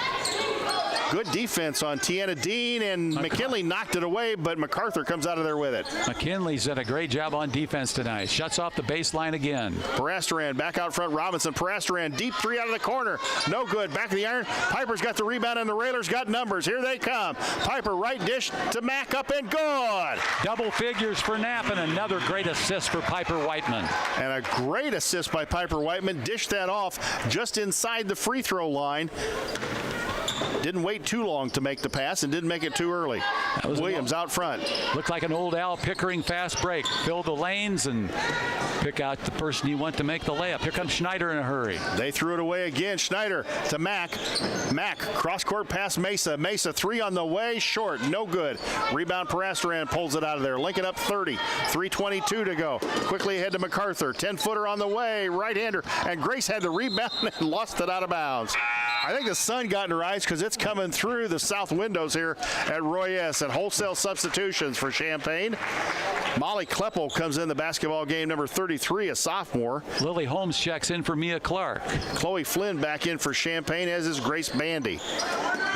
Good defense on Tiana Dean, and McKinley knocked it away, but MacArthur comes out of there with it. McKinley's done a great job on defense tonight. Shuts off the baseline again. Parastaran back out front. Robinson. Parastaran deep three out of the corner. No good. Back of the iron. Piper's got the rebound, and the Railers got numbers. Here they come. Piper right dish to Mack, up and good. Double figures for Knapp, and another great assist for Piper Whiteman. And a great assist by Piper Whiteman. Dished that off just inside the free throw line. Didn't wait too long to make the pass and didn't make it too early. Williams out front. Looked like an old Al Pickering fast break. Fill the lanes and pick out the person you want to make the layup. Here comes Schneider in a hurry. They threw it away again. Schneider to Mack. Mack, cross-court pass Mesa. Mesa, three on the way, short, no good. Rebound, Parasteran pulls it out of there. Lincoln up 30, 3:22 to go. Quickly ahead to MacArthur. 10-footer on the way, right-hander. And Grace had the rebound and lost it out of bounds. I think the sun got in her eyes because it's coming through the south windows here at Roy S. And wholesale substitutions for Champaign. Molly Kleppel comes in the basketball game, number 33, a sophomore. Lily Holmes checks in for Mia Clark. Chloe Flynn back in for Champaign, as is Grace Bandy.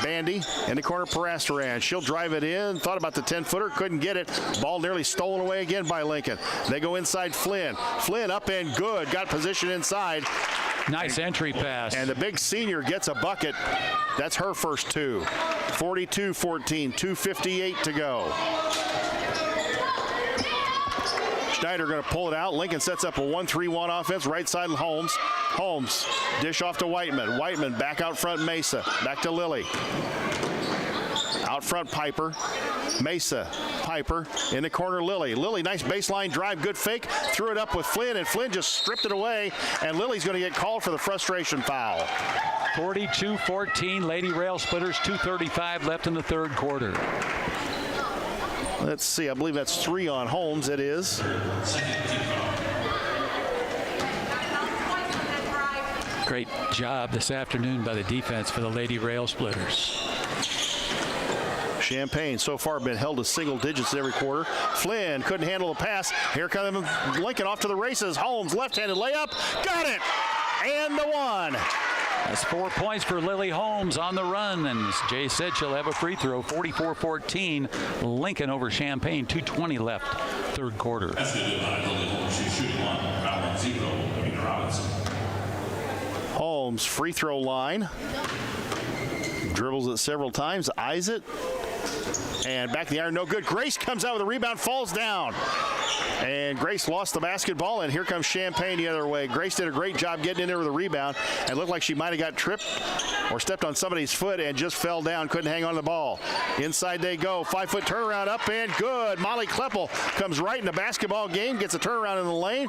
Bandy in the corner, Parasteran. She'll drive it in. Thought about the 10-footer, couldn't get it. Ball nearly stolen away again by Lincoln. They go inside Flynn. Flynn up and good. Got position inside. Nice entry pass. And the big senior gets a bucket. That's her first two. 42-14, 2:58 to go. Schneider going to pull it out. Lincoln sets up a 1-3-1 offense. Right side Holmes. Holmes, dish off to Whiteman. Whiteman back out front, Mesa. Back to Lily. Out front, Piper. Mesa, Piper. In the corner, Lily. Lily, nice baseline drive, good fake. Threw it up with Flynn, and Flynn just stripped it away. And Lily's going to get called for the frustration foul. 42-14, Lady Rail Splitters, 2:35 left in the third quarter. Let's see, I believe that's 3 on Holmes. It is. Great job this afternoon by the defense for the Lady Rail Splitters. Champaign so far been held to single digits every quarter. Flynn couldn't handle the pass. Here comes Lincoln off to the races. Holmes, left-handed layup. Got it! And the one. That's 4 points for Lily Holmes on the run, and as Jay said, she'll have a free throw. 44-14, Lincoln over Champaign. 2:20 left, third quarter. Holmes, free throw line. Dribbles it several times, eyes it. And back in the iron, no good. Grace comes out with a rebound, falls down. And Grace lost the basketball, and here comes Champaign the other way. Grace did a great job getting in there with a rebound, and looked like she might have got tripped or stepped on somebody's foot and just fell down, couldn't hang on to the ball. Inside they go, 5-foot turnaround up and good. Molly Kleppel comes right in the basketball game, gets a turnaround in the lane.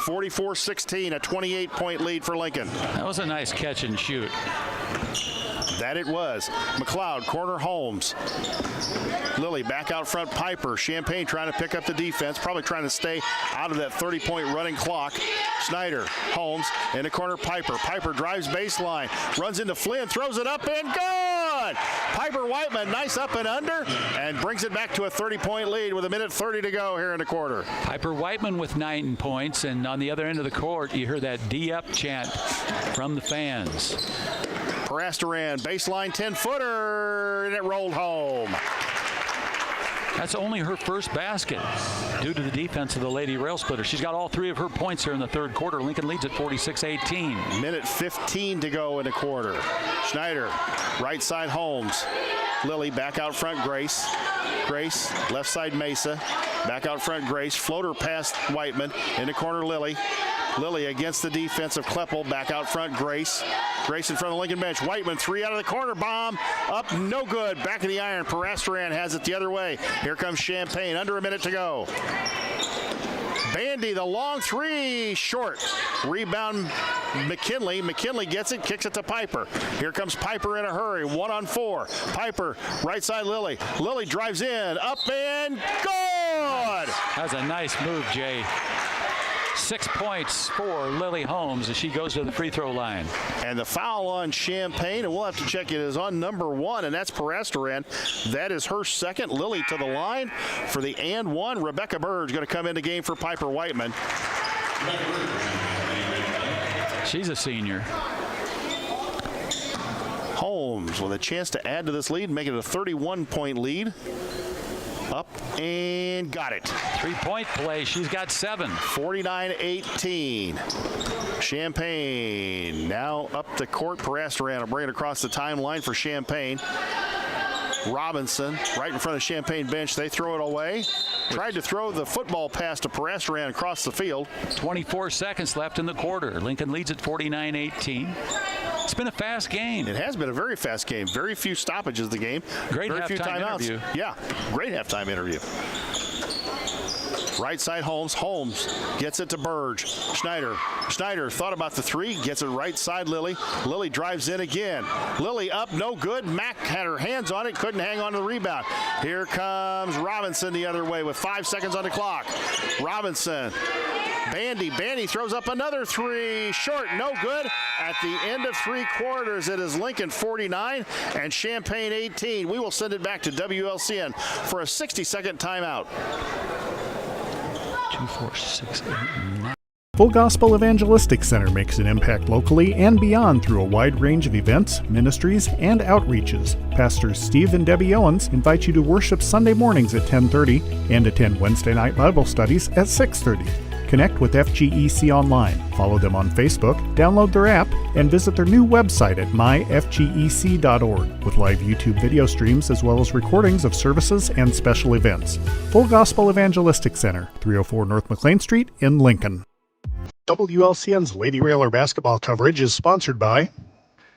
44-16, a 28-point lead for Lincoln. That was a nice catch and shoot. That it was. McLeod, corner Holmes. Lily back out front, Piper. Champaign trying to pick up the defense, probably trying to stay out of that 30-point running clock. Schneider, Holmes, in the corner, Piper. Piper drives baseline, runs into Flynn, throws it up and good! Piper Whiteman, nice up and under, and brings it back to a 30-point lead with 1:30 to go here in the quarter. Piper Whiteman with 9 points, and on the other end of the court, you hear that D-up chant from the fans. Parasteran, baseline 10-footer, and it rolled home. That's only her first basket due to the defense of the Lady Rail Splitter. She's got all 3 of her points here in the third quarter. Lincoln leads at 46-18. 1:15 to go in the quarter. Schneider, right side Holmes. Lily back out front, Grace. Grace, left side Mesa. Back out front, Grace. Floater past Whiteman. In the corner, Lily. Lily against the defense of Kleppel. Back out front, Grace. Grace in front of the Lincoln bench. Whiteman, 3 out of the corner. Bomb. Up, no good. Back of the iron. Parasteran has it the other way. Here comes Champaign. Under a minute to go. Bandy, the long 3, short. Rebound, McKinley. McKinley gets it, kicks it to Piper. Here comes Piper in a hurry. 1-on-4. Piper, right side Lily. Lily drives in. Up and good! That's a nice move, Jay. 6 points for Lily Holmes as she goes to the free throw line. And the foul on Champaign, and we'll have to check it, is on number 1, and that's Parasteran. That is her second. Lily to the line for the and 1. Rebecca Bird's going to come in the game for Piper Whiteman. She's a senior. Holmes with a chance to add to this lead, make it a 31-point lead. Up and got it. 3-point play. She's got 7. 49-18. Champaign now up the court. Parasteran will bring it across the timeline for Champaign. Robinson right in front of the Champaign bench. They throw it away. Tried to throw the football pass to Perez, ran across the field. 24 seconds left in the quarter. Lincoln leads at 49-18. It's been a fast game. It has been a very fast game. Very few stoppages of the game. Great very few halftime timeouts. interview. Yeah, great halftime interview. Right side Holmes. Holmes gets it to Burge. Schneider thought about the three. Gets it right side Lilly. Lilly drives in again. Lilly up, no good. Mack had her hands on it. Couldn't hang on to the rebound. Here comes Robinson the other way with 5 seconds on the clock. Robinson. Bandy throws up another three. Short, no good. At the end of 3 quarters, it is Lincoln 49 and Champaign 18. We will send it back to WLCN for a 60-second timeout. 2, 4, 6, 8, 9. Full Gospel Evangelistic Center makes an impact locally and beyond through a wide range of events, ministries, and outreaches. Pastors Steve and Debbie Owens invite you to worship Sunday mornings at 10:30 and attend Wednesday night Bible studies at 6:30. Connect with FGEC online, follow them on Facebook, download their app, and visit their new website at myfgec.org with live YouTube video streams as well as recordings of services and special events. Full Gospel Evangelistic Center, 304 North McLean Street in Lincoln. WLCN's Lady Railer basketball coverage is sponsored by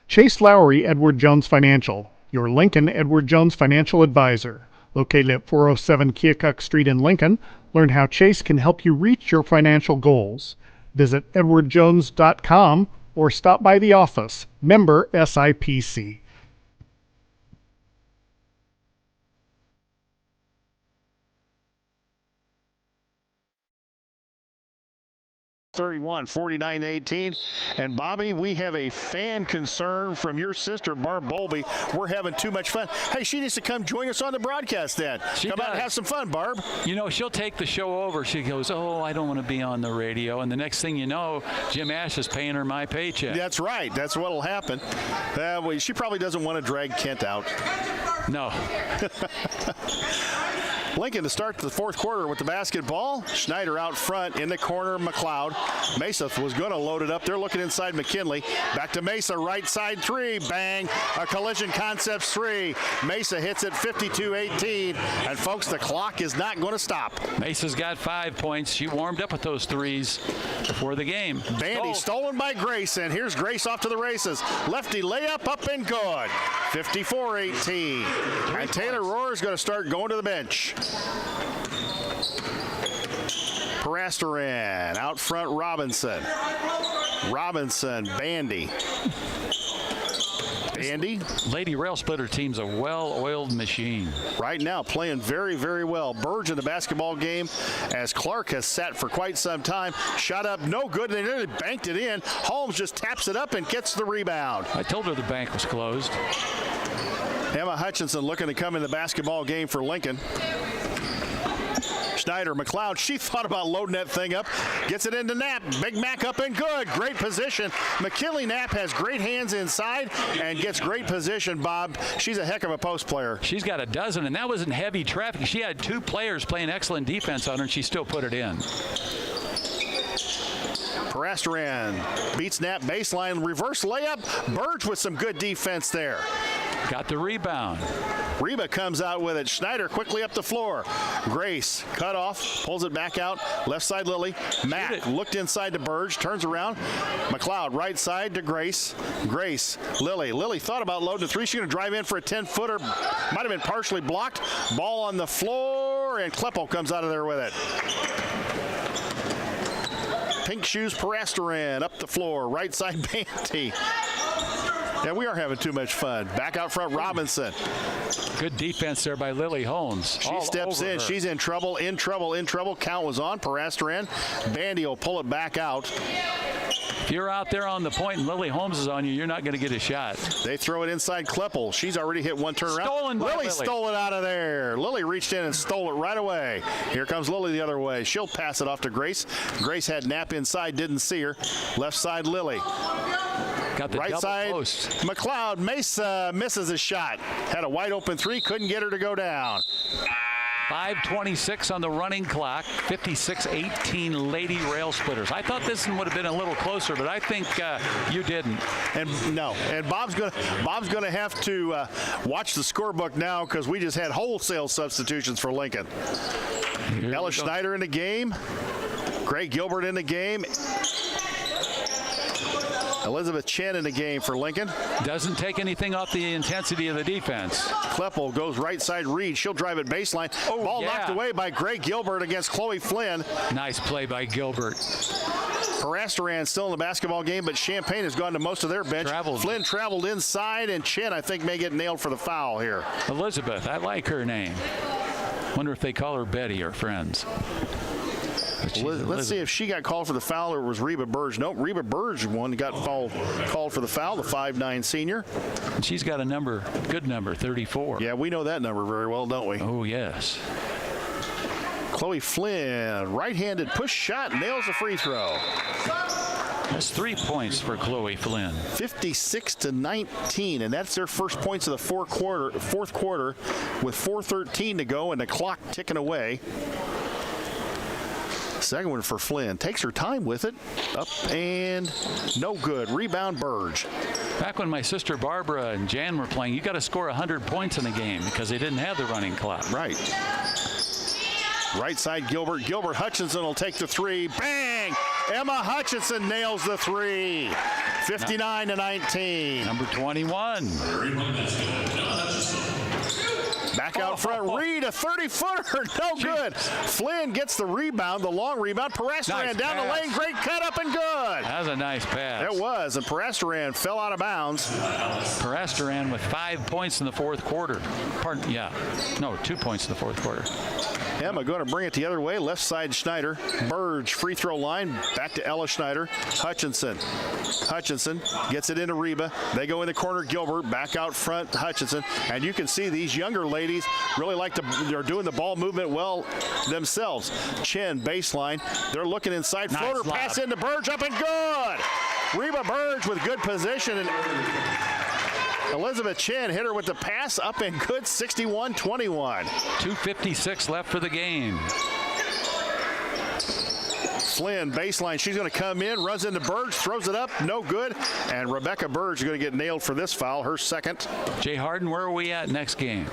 Chase Lowry Edward Jones Financial, your Lincoln Edward Jones financial advisor. Located at 407 Keokuk Street in Lincoln, learn how Chase can help you reach your financial goals. Visit edwardjones.com or stop by the office. Member SIPC. 31, 49-18. And Bobby, we have a fan concern from your sister, Barb Bowlby. We're having too much fun. Hey, she needs to come join us on the broadcast then. Come out and have some fun, Barb. You know, she'll take the show over. She goes, oh, I don't want to be on the radio. And the next thing you know, Jim Ash is paying her my paycheck. That's right. That's what will happen. Well, she probably doesn't want to drag Kent out. No. Lincoln to start the 4th quarter with the basketball. Schneider out front in the corner. McLeod. Mesa was going to load it up. They're looking inside McKinley. Back to Mesa. Right side three. Bang. A Collision Concepts three. Mesa hits it 52-18. And folks, the clock is not going to stop. Mesa's got 5 points. She warmed up with those threes before the game. Bandy stolen by Grace. And here's Grace off to the races. Lefty layup up and good. 54-18. And Taylor Rohr is going to start going to the bench. Parasterin out front. Robinson, Bandy. Lady Rail Splitter team's a well-oiled machine. Right now playing very, very well. Burge in the basketball game as Clark has sat for quite some time. Shot up, no good. They nearly banked it in. Holmes just taps it up and gets the rebound. I told her the bank was closed. Emma Hutchinson looking to come in the basketball game for Lincoln. Schneider, McLeod, she thought about loading that thing up. Gets it into Knapp. Big Mac up and good. Great position. McKinley Knapp has great hands inside and gets great position, Bob. She's a heck of a post player. She's got a dozen, and that was in heavy traffic. She had 2 players playing excellent defense on her, and she still put it in. Parasterin beats Knapp baseline. Reverse layup. Burge with some good defense there. Got the rebound. Reba comes out with it. Schneider quickly up the floor. Grace cut off, pulls it back out. Left side Lilly. Matt looked inside to Burge, turns around. McLeod right side to Grace. Grace, Lilly. Lilly thought about loading the three. She's going to drive in for a 10-footer. Might have been partially blocked. Ball on the floor, and Kleppel comes out of there with it. Pink shoes Parasterin up the floor. Right side Banty. Yeah, we are having too much fun. Back out front, Robinson. Good defense there by Lily Holmes. She steps in. Her. She's in trouble. Count was on. Parasterin. Bandy will pull it back out. If you're out there on the point and Lily Holmes is on you, you're not going to get a shot. They throw it inside Kleppel. She's already hit one turnaround. Lily stole it out of there. Lily reached in and stole it right away. Here comes Lily the other way. She'll pass it off to Grace. Grace had Knapp inside, didn't see her. Left side Lily. Got the right double side, post. McLeod. Mesa misses a shot. Had a wide open three, couldn't get her to go down. 5:26 on the running clock. 56-18 Lady Rail Splitters. I thought this one would have been a little closer, but I think you didn't. And no. And Bob's gonna have to watch the scorebook now because we just had wholesale substitutions for Lincoln. Ella Schneider in the game. Greg Gilbert in the game. Elizabeth Chen in the game for Lincoln. Doesn't take anything off the intensity of the defense. Kleppel goes right side Reed. She'll drive it baseline. Ball knocked away by Greg Gilbert against Chloe Flynn. Nice play by Gilbert. Parastaran still in the basketball game, but Champaign has gone to most of their bench. Flynn traveled inside, and Chen, I think, may get nailed for the foul here. Elizabeth, I like her name. Wonder if they call her Betty or friends. Let's see if she got called for the foul or was Reba Burge. Nope, Reba Burge one got called for the foul, the 5'9" senior. She's got a number, good number, 34. Yeah, we know that number very well, don't we? Oh, yes. Chloe Flynn, right-handed push shot, nails the free throw. That's 3 points for Chloe Flynn. 56-19, and that's their first points of the fourth quarter with 4:13 to go and the clock ticking away. Second one for Flynn. Takes her time with it. Up and no good. Rebound Burge. Back when my sister Barbara and Jan were playing, you got to score 100 points in a game because they didn't have the running clock. Right. Right side Gilbert. Gilbert Hutchinson will take the three. Bang! Emma Hutchinson nails the three. 59-19. Number 21. Back out front, Reed, a 30-footer, no good. Flynn gets the rebound, the long rebound. Parastaran down the lane, great cut up and good. That was a nice pass. It was, and Parastaran fell out of bounds. Parastaran with 5 points in the fourth quarter. 2 points in the fourth quarter. Emma going to bring it the other way, left side Schneider. Burge, free throw line, back to Ella Schneider. Hutchinson gets it into Reba. They go in the corner, Gilbert, back out front, Hutchinson. And you can see these younger ladies really they're doing the ball movement well themselves. Chen, baseline. They're looking inside. Nice Floater lob. pass into Burge, up and good. Reba Burge with good position. And Elizabeth Chen hit her with the pass, up and good, 61-21. 2:56 left for the game. Flynn, baseline, she's going to come in, runs into Burge, throws it up, no good. And Rebecca Burge is going to get nailed for this foul, her second. Jay Harden, where are we at next game?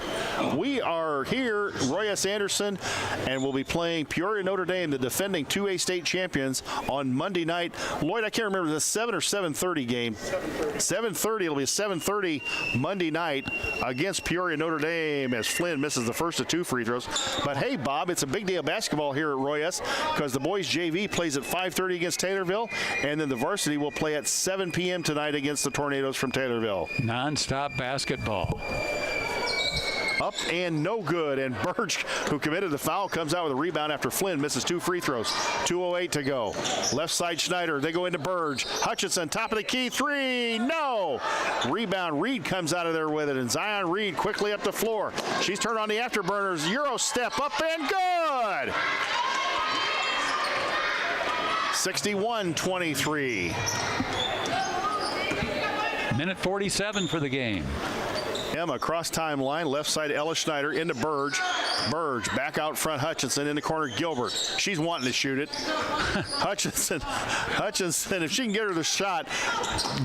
We are here, Roy S. Anderson, and we'll be playing Peoria Notre Dame, the defending 2A state champions, on Monday night. Lloyd, I can't remember, is it 7 or 7:30 game? 7:30. It'll be a 7:30 Monday night against Peoria Notre Dame as Flynn misses the first of 2 free throws. But hey, Bob, it's a big day of basketball here at Roy S. because the boys JV plays at 5:30 against Taylorville, and then the varsity will play at 7 p.m. tonight against the Tornadoes from Taylorville. Non-stop basketball. Up and no good, and Burge, who committed the foul, comes out with a rebound after Flynn misses 2 free throws. 2:08 to go. Left side Schneider, they go into Burge. Hutchinson, top of the key, 3, no! Rebound, Reed comes out of there with it, and Zion Reed quickly up the floor. She's turned on the afterburners, Euro step, up and good! 61-23. Minute 47 for the game. Emma cross timeline, left side Ella Schneider into Burge. Burge back out front, Hutchinson in the corner, Gilbert. She's wanting to shoot it. Hutchinson, if she can get her the shot,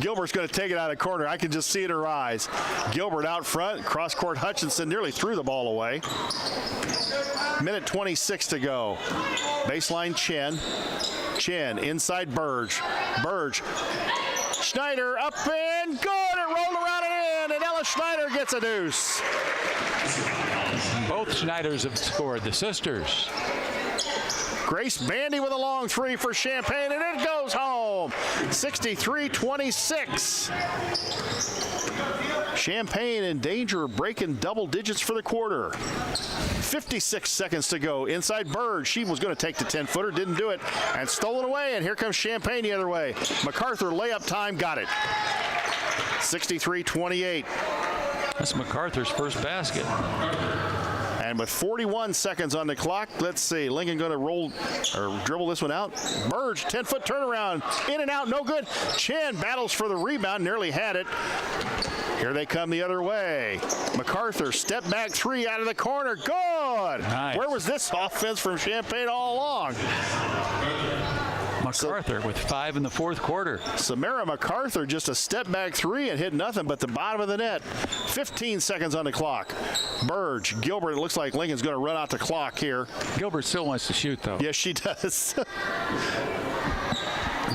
Gilbert's going to take it out of the corner. I can just see it in her eyes. Gilbert out front, cross court, Hutchinson nearly threw the ball away. Minute 26 to go. Baseline Chen inside Burge. Schneider up and good. It rolled around and in, and Ella Schneider gets a deuce. Both Schneiders have scored, the sisters. Grace Bandy with a long 3 for Champaign, and it goes home. 63-26. Champaign in danger of breaking double digits for the quarter. 56 seconds to go. Inside Burge. She was going to take the 10-footer, didn't do it, and stolen away, and here comes Champaign the other way. MacArthur layup time, got it. 63-28. That's MacArthur's first basket. And with 41 seconds on the clock, let's see, Lincoln going to dribble this one out. Burge, 10-foot turnaround, in and out, no good. Chen battles for the rebound, nearly had it. Here they come the other way. MacArthur, step back 3 out of the corner, good. Nice. Where was this offense from Champaign all along? MacArthur with 5 in the fourth quarter. Samara MacArthur just a step back three and hit nothing but the bottom of the net. 15 seconds on the clock. Burge, Gilbert, it looks like Lincoln's going to run out the clock here. Gilbert still wants to shoot, though. Yes, she does.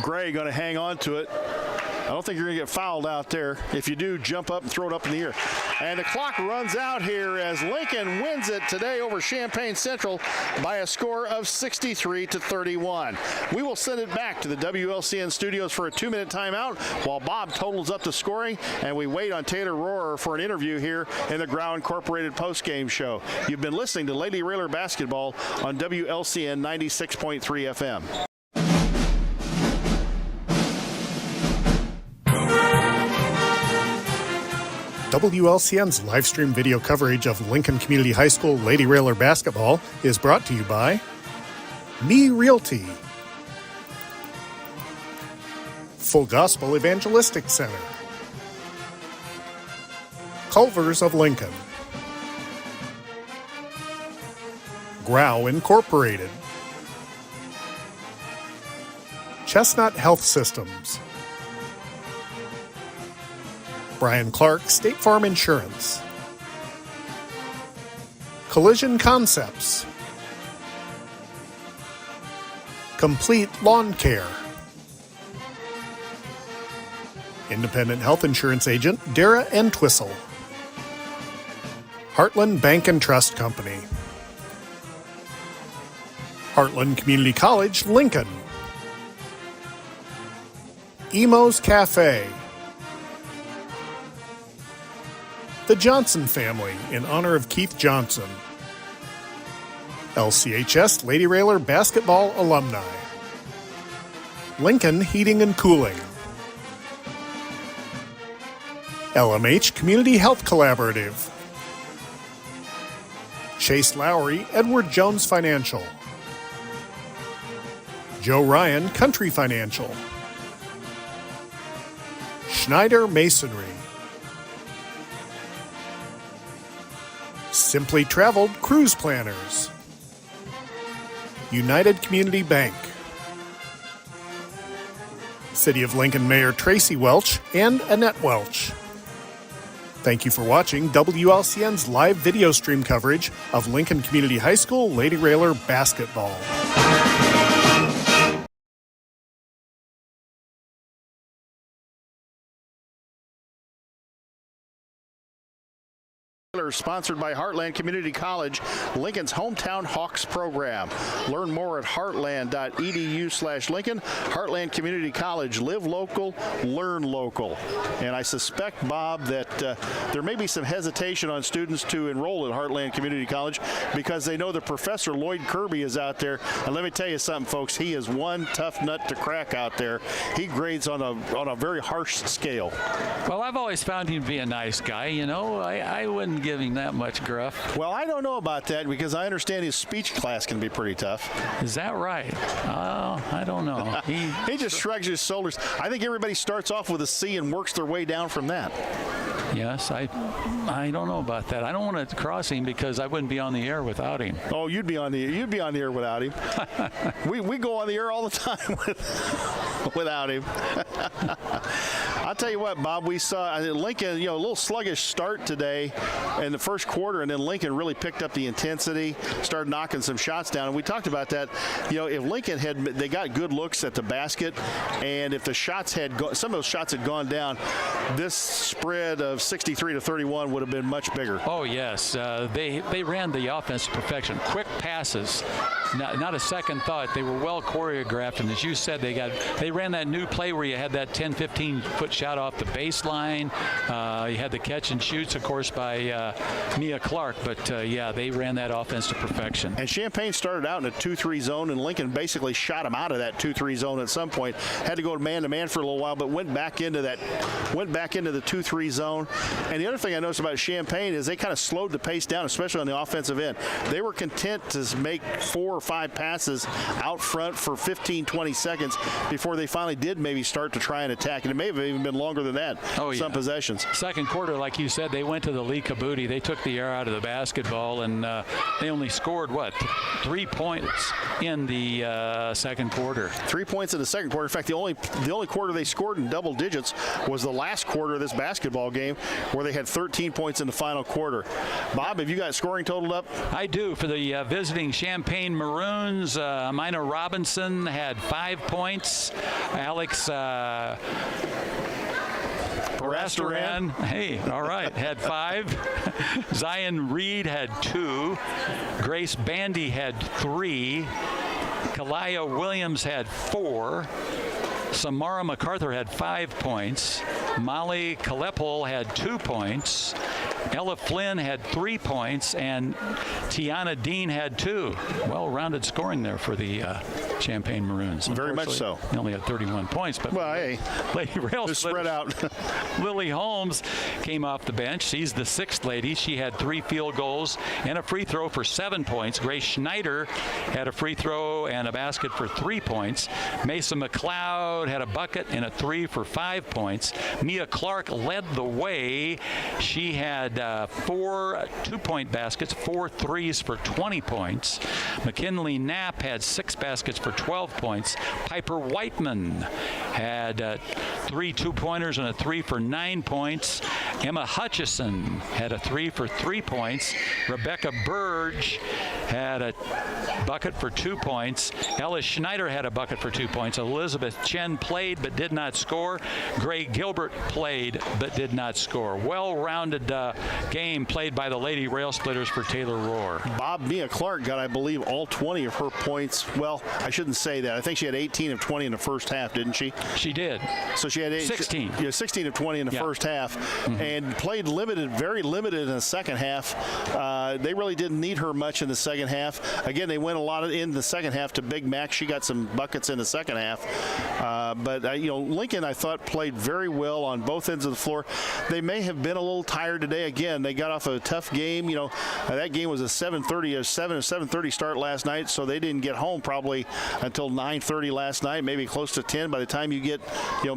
Gray going to hang on to it. I don't think you're going to get fouled out there. If you do, jump up and throw it up in the air. And the clock runs out here as Lincoln wins it today over Champaign Central by a score of 63-31. We will send it back to the WLCN studios for a 2-minute timeout while Bob totals up the scoring, and we wait on Taylor Rohrer for an interview here in the Grau Incorporated postgame show. You've been listening to Lady Railer Basketball on WLCN 96.3 FM. WLCN's live stream video coverage of Lincoln Community High School Lady Railer Basketball is brought to you by Me Realty, Full Gospel Evangelistic Center, Culvers of Lincoln, Grau Incorporated, Chestnut Health Systems, Brian Clark State Farm Insurance, Collision Concepts, Complete Lawn Care, Independent Health Insurance Agent Dara Entwistle, Heartland Bank and Trust Company, Heartland Community College, Lincoln, Emo's Cafe, The Johnson Family in honor of Keith Johnson, LCHS Lady Railer Basketball Alumni, Lincoln Heating and Cooling, LMH Community Health Collaborative, Chase Lowry Edward Jones Financial, Joe Ryan Country Financial, Schneider Masonry, Simply Traveled Cruise Planners, United Community Bank, City of Lincoln Mayor Tracy Welch and Annette Welch. Thank you for watching WLCN's live video stream coverage of Lincoln Community High School Lady Railer Basketball. Sponsored by Heartland Community College, Lincoln's hometown Hawks program. Learn more at heartland.edu/Lincoln. Heartland Community College, live local, learn local. And I suspect, Bob, that there may be some hesitation on students to enroll at Heartland Community College because they know that Professor Lloyd Kirby is out there. And let me tell you something, folks, he is one tough nut to crack out there. He grades on a very harsh scale. Well, I've always found him to be a nice guy, you know. I wouldn't give him that much gruff. Well, I don't know about that because I understand his speech class can be pretty tough. Is that right? I don't know. He just shrugs his shoulders. I think everybody starts off with a C and works their way down from that. Yes, I don't know about that. I don't want to cross him because I wouldn't be on the air without him. Oh, you'd be on the air without him. we go on the air all the time without him. I'll tell you what, Bob, we saw Lincoln, a little sluggish start today in the first quarter, and then Lincoln really picked up the intensity, started knocking some shots down. And we talked about that. If Lincoln they got good looks at the basket, and if the shots some of those shots had gone down, this spread of 63-31 would have been much bigger. Oh yes, they ran the offense to perfection. Quick passes, not a second thought. They were well choreographed, and as you said, they ran that new play where you had that 10-15 foot shot off the baseline. You had the catch and shoots, of course, by Mia Clark, but yeah, they ran that offense to perfection. And Champaign started out in a 2-3 zone, and Lincoln basically shot them out of that 2-3 zone at some point. Had to go man-to-man for a little while, but went back into the 2-3 zone. And the other thing I noticed about Champaign is they kind of slowed the pace down, especially on the offensive end. They were content to make 4 or 5 passes out front for 15-20 seconds before they finally did maybe start to try and attack. And it may have even been longer than that. Oh, yeah. Some possessions. Second quarter, like you said, they went to the Lee Kabuti. They took the air out of the basketball, and they only scored, 3 points in the second quarter. 3 points in the second quarter. In fact, the only quarter they scored in double digits was the last quarter of this basketball game, where they had 13 points in the final quarter. Bob, have you got scoring totaled up? I do. For the visiting Champaign Maroons, Mina Robinson had 5 points. Alex Parastaran, had 5. Zion Reed had 2. Grace Bandy had 3. Kalaya Williams had 4. Samara MacArthur had 5 points. Molly Kalepol had 2 points. Ella Flynn had 3 points, and Tiana Dean had 2. Well-rounded scoring there for the Champaign Maroons. Very much so. They only had 31 points, but hey, Lady Rail spread out. Lily Holmes came off the bench. She's the 6th lady. She had 3 field goals and a free throw for 7 points. Grace Schneider had a free throw and a basket for 3 points. Mason McLeod had a bucket and a 3 for 5 points. Mia Clark led the way. She had 4 2-point baskets, 4 threes for 20 points. McKinley Knapp had 6 baskets for 12 points. Piper Whiteman had 3 2-pointers and a 3 for 9 points. Emma Hutchison had a 3 for 3 points. Rebecca Burge had a bucket for 2 points. Ella Schneider had a bucket for 2 points. Elizabeth Chen played but did not score. Gray Gilbert played but did not score. Well-rounded game played by the Lady Rail Splitters for Taylor Rohr. Bob, Mia Clark got, I believe, all 20 of her points. Well, I shouldn't say that. I think she had 18 of 20 in the first half, didn't she? She did. So she had 16. 16 of 20 in the first half, and played very limited in the second half. They really didn't need her much in the second half. Again, they went a lot in the second half to Big Mac. She got some buckets in the second half. But Lincoln, I thought, played very well on both ends of the floor. They may have been a little tired today. Again, they got off a tough game. That game was a 7:30 start last night, so they didn't get home probably until 9:30 last night, maybe close to 10. By the time you get,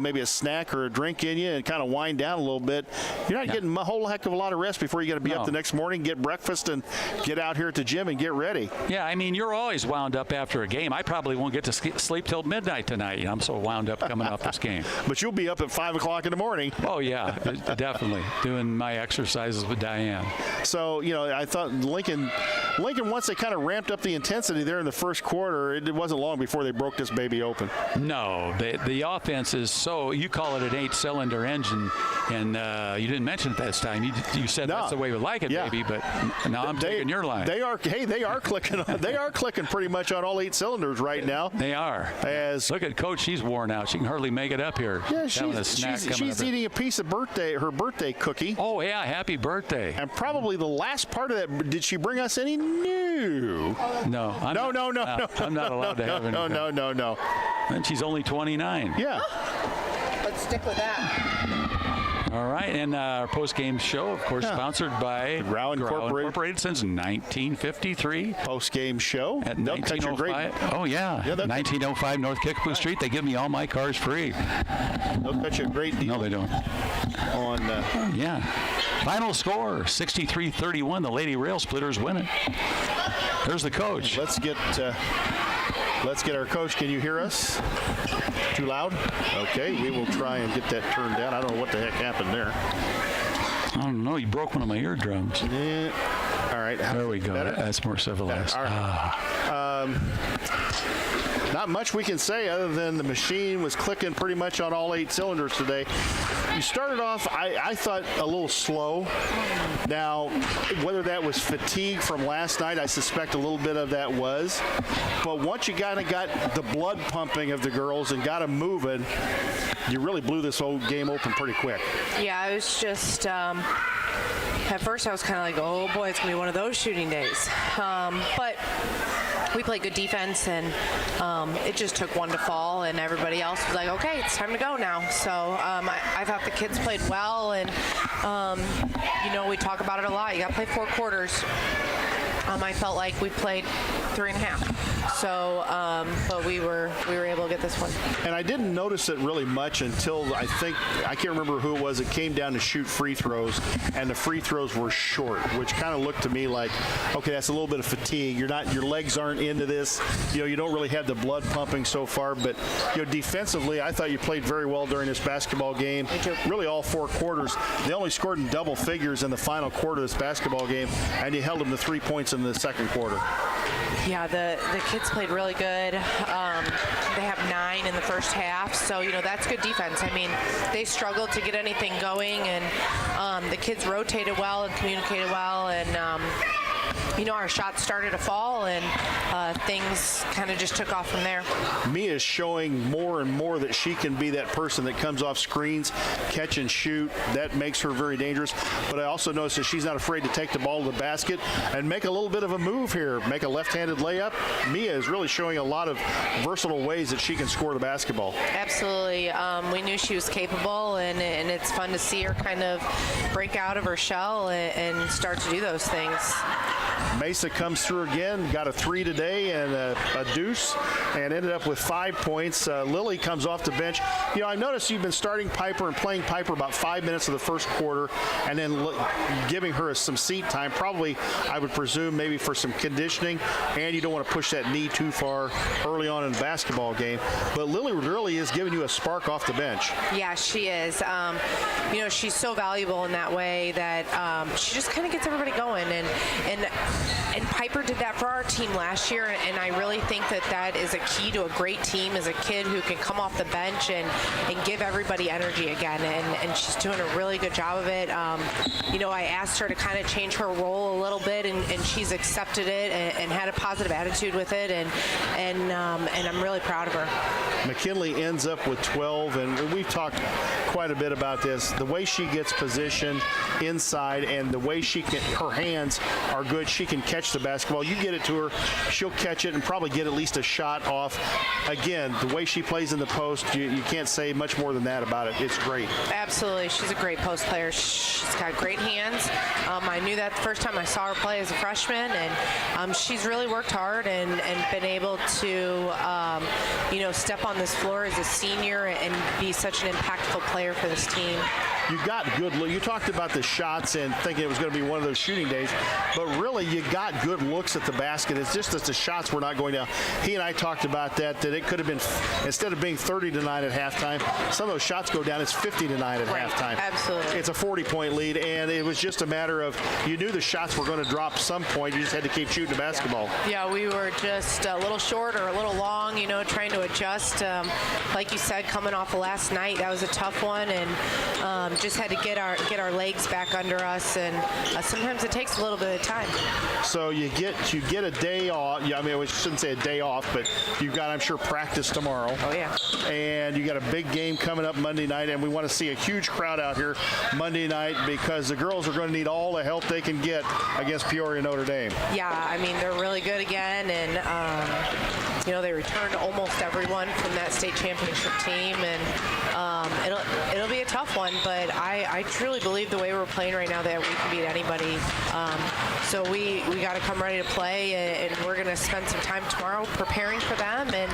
maybe a snack or a drink in you and kind of wind down a little bit, you're not getting a whole heck of a lot of rest before you got to be up the next morning, get breakfast, and get out here at the gym and get ready. Yeah, I mean, you're always wound up after a game. I probably won't get to sleep till midnight tonight. I'm so wound up coming off this game. But you'll be up at 5 o'clock in the morning. Oh, yeah, definitely. Doing my exercises with Diane. So, I thought Lincoln, once they kind of ramped up the intensity there in the first quarter, it wasn't long before they broke this baby open. No, the offense is you call it an 8-cylinder engine, and you didn't mention it this time. You said that's the way we like it, baby, but now I'm taking your line. They are clicking. They are clicking pretty much on all 8 cylinders right now. They are. Look at Coach, she's worn out. She can hardly make it up here. Yeah, she's eating a piece of her birthday cookie. Oh, yeah, happy birthday. And probably the last part of that, did she bring us any new? No. I'm not allowed to have any. No. And she's only 29. Yeah. Let's stick with that. All right, and our post-game show, of course, sponsored by Grau Incorporated since 1953. Post-game show at 1905. Oh, yeah 1905 North Kickapoo Street. They give me all my cars free. They'll cut you a great deal. No, they don't. Final score, 63-31. The Lady Rail Splitters win it. There's the coach. Let's get our coach. Can you hear us? Too loud? Okay, we will try and get that turned down. I don't know what the heck happened there. I don't know. You broke one of my eardrums. Yeah. All right. There we go. Better? That's more civilized. All right. Not much we can say other than the machine was clicking pretty much on all 8 cylinders today. You started off, I thought, a little slow. Now, whether that was fatigue from last night, I suspect a little bit of that was. But once you kind of got the blood pumping of the girls and got them moving, you really blew this whole game open pretty quick. Yeah, I was just, at first I was kind of like, oh boy, it's going to be one of those shooting days. But we played good defense, and it just took one to fall, and everybody else was like, okay, it's time to go now. So I thought the kids played well, and we talk about it a lot. You got to play 4 quarters. I felt like we played 3.5. So, but we were able to get this one. And I didn't notice it really much until I can't remember who it was. It came down to shoot free throws, and the free throws were short, which kind of looked to me like, okay, that's a little bit of fatigue. Your legs aren't into this. You don't really have the blood pumping so far. But defensively, I thought you played very well during this basketball game. Really, all 4 quarters. They only scored in double figures in the final quarter of this basketball game, and you held them to 3 points in the second quarter. Yeah, the kids played really good. They have 9 in the first half, so that's good defense. I mean, they struggled to get anything going, and the kids rotated well and communicated well, and our shots started to fall, and things kind of just took off from there. Mia's showing more and more that she can be that person that comes off screens, catch and shoot. That makes her very dangerous. But I also noticed that she's not afraid to take the ball to the basket and make a little bit of a move here, make a left-handed layup. Mia is really showing a lot of versatile ways that she can score the basketball. Absolutely. We knew she was capable, and it's fun to see her kind of break out of her shell and start to do those things. Mesa comes through again, got a 3 today and a deuce, and ended up with 5 points. Lily comes off the bench. I noticed you've been starting Piper and playing Piper about 5 minutes of the first quarter, and then giving her some seat time, probably, I would presume, maybe for some conditioning, and you don't want to push that knee too far early on in the basketball game. But Lily really is giving you a spark off the bench. Yeah, she is. She's so valuable in that way that she just kind of gets everybody going, and Piper did that for our team last year, and I really think that is a key to a great team, is a kid who can come off the bench and give everybody energy again, and she's doing a really good job of it. I asked her to kind of change her role a little bit, and she's accepted it and had a positive attitude with it, and I'm really proud of her. McKinley ends up with 12, and we've talked quite a bit about this. The way she gets positioned inside and the way her hands are good, she can catch the basketball. You get it to her, she'll catch it and probably get at least a shot off. Again, the way she plays in the post, you can't say much more than that about it. It's great. Absolutely. She's a great post player. She's got great hands. I knew that the first time I saw her play as a freshman, and she's really worked hard and been able to, step on this floor as a senior and be such an impactful player for this team. You got good look. You talked about the shots and thinking it was going to be one of those shooting days, but really you got good looks at the basket. It's just that the shots were not going down. He and I talked about that it could have been, instead of being 30-9 at halftime, some of those shots go down. It's 50-9 at halftime. Absolutely. It's a 40-point lead, and it was just a matter of, you knew the shots were going to drop some point. You just had to keep shooting the basketball. Yeah, we were just a little short or a little long, trying to adjust. Like you said, coming off of last night, that was a tough one, and just had to get our legs back under us, and sometimes it takes a little bit of time. So you get a day off. I mean, I shouldn't say a day off, but you've got, I'm sure, practice tomorrow. Oh yeah. And you got a big game coming up Monday night, and we want to see a huge crowd out here Monday night because the girls are going to need all the help they can get against Peoria Notre Dame. Yeah, I mean, they're really good again, and they returned almost everyone from that state championship team, and it'll be a tough one, but I truly believe the way we're playing right now that we can beat anybody. So we got to come ready to play, and we're going to spend some time tomorrow preparing for them, and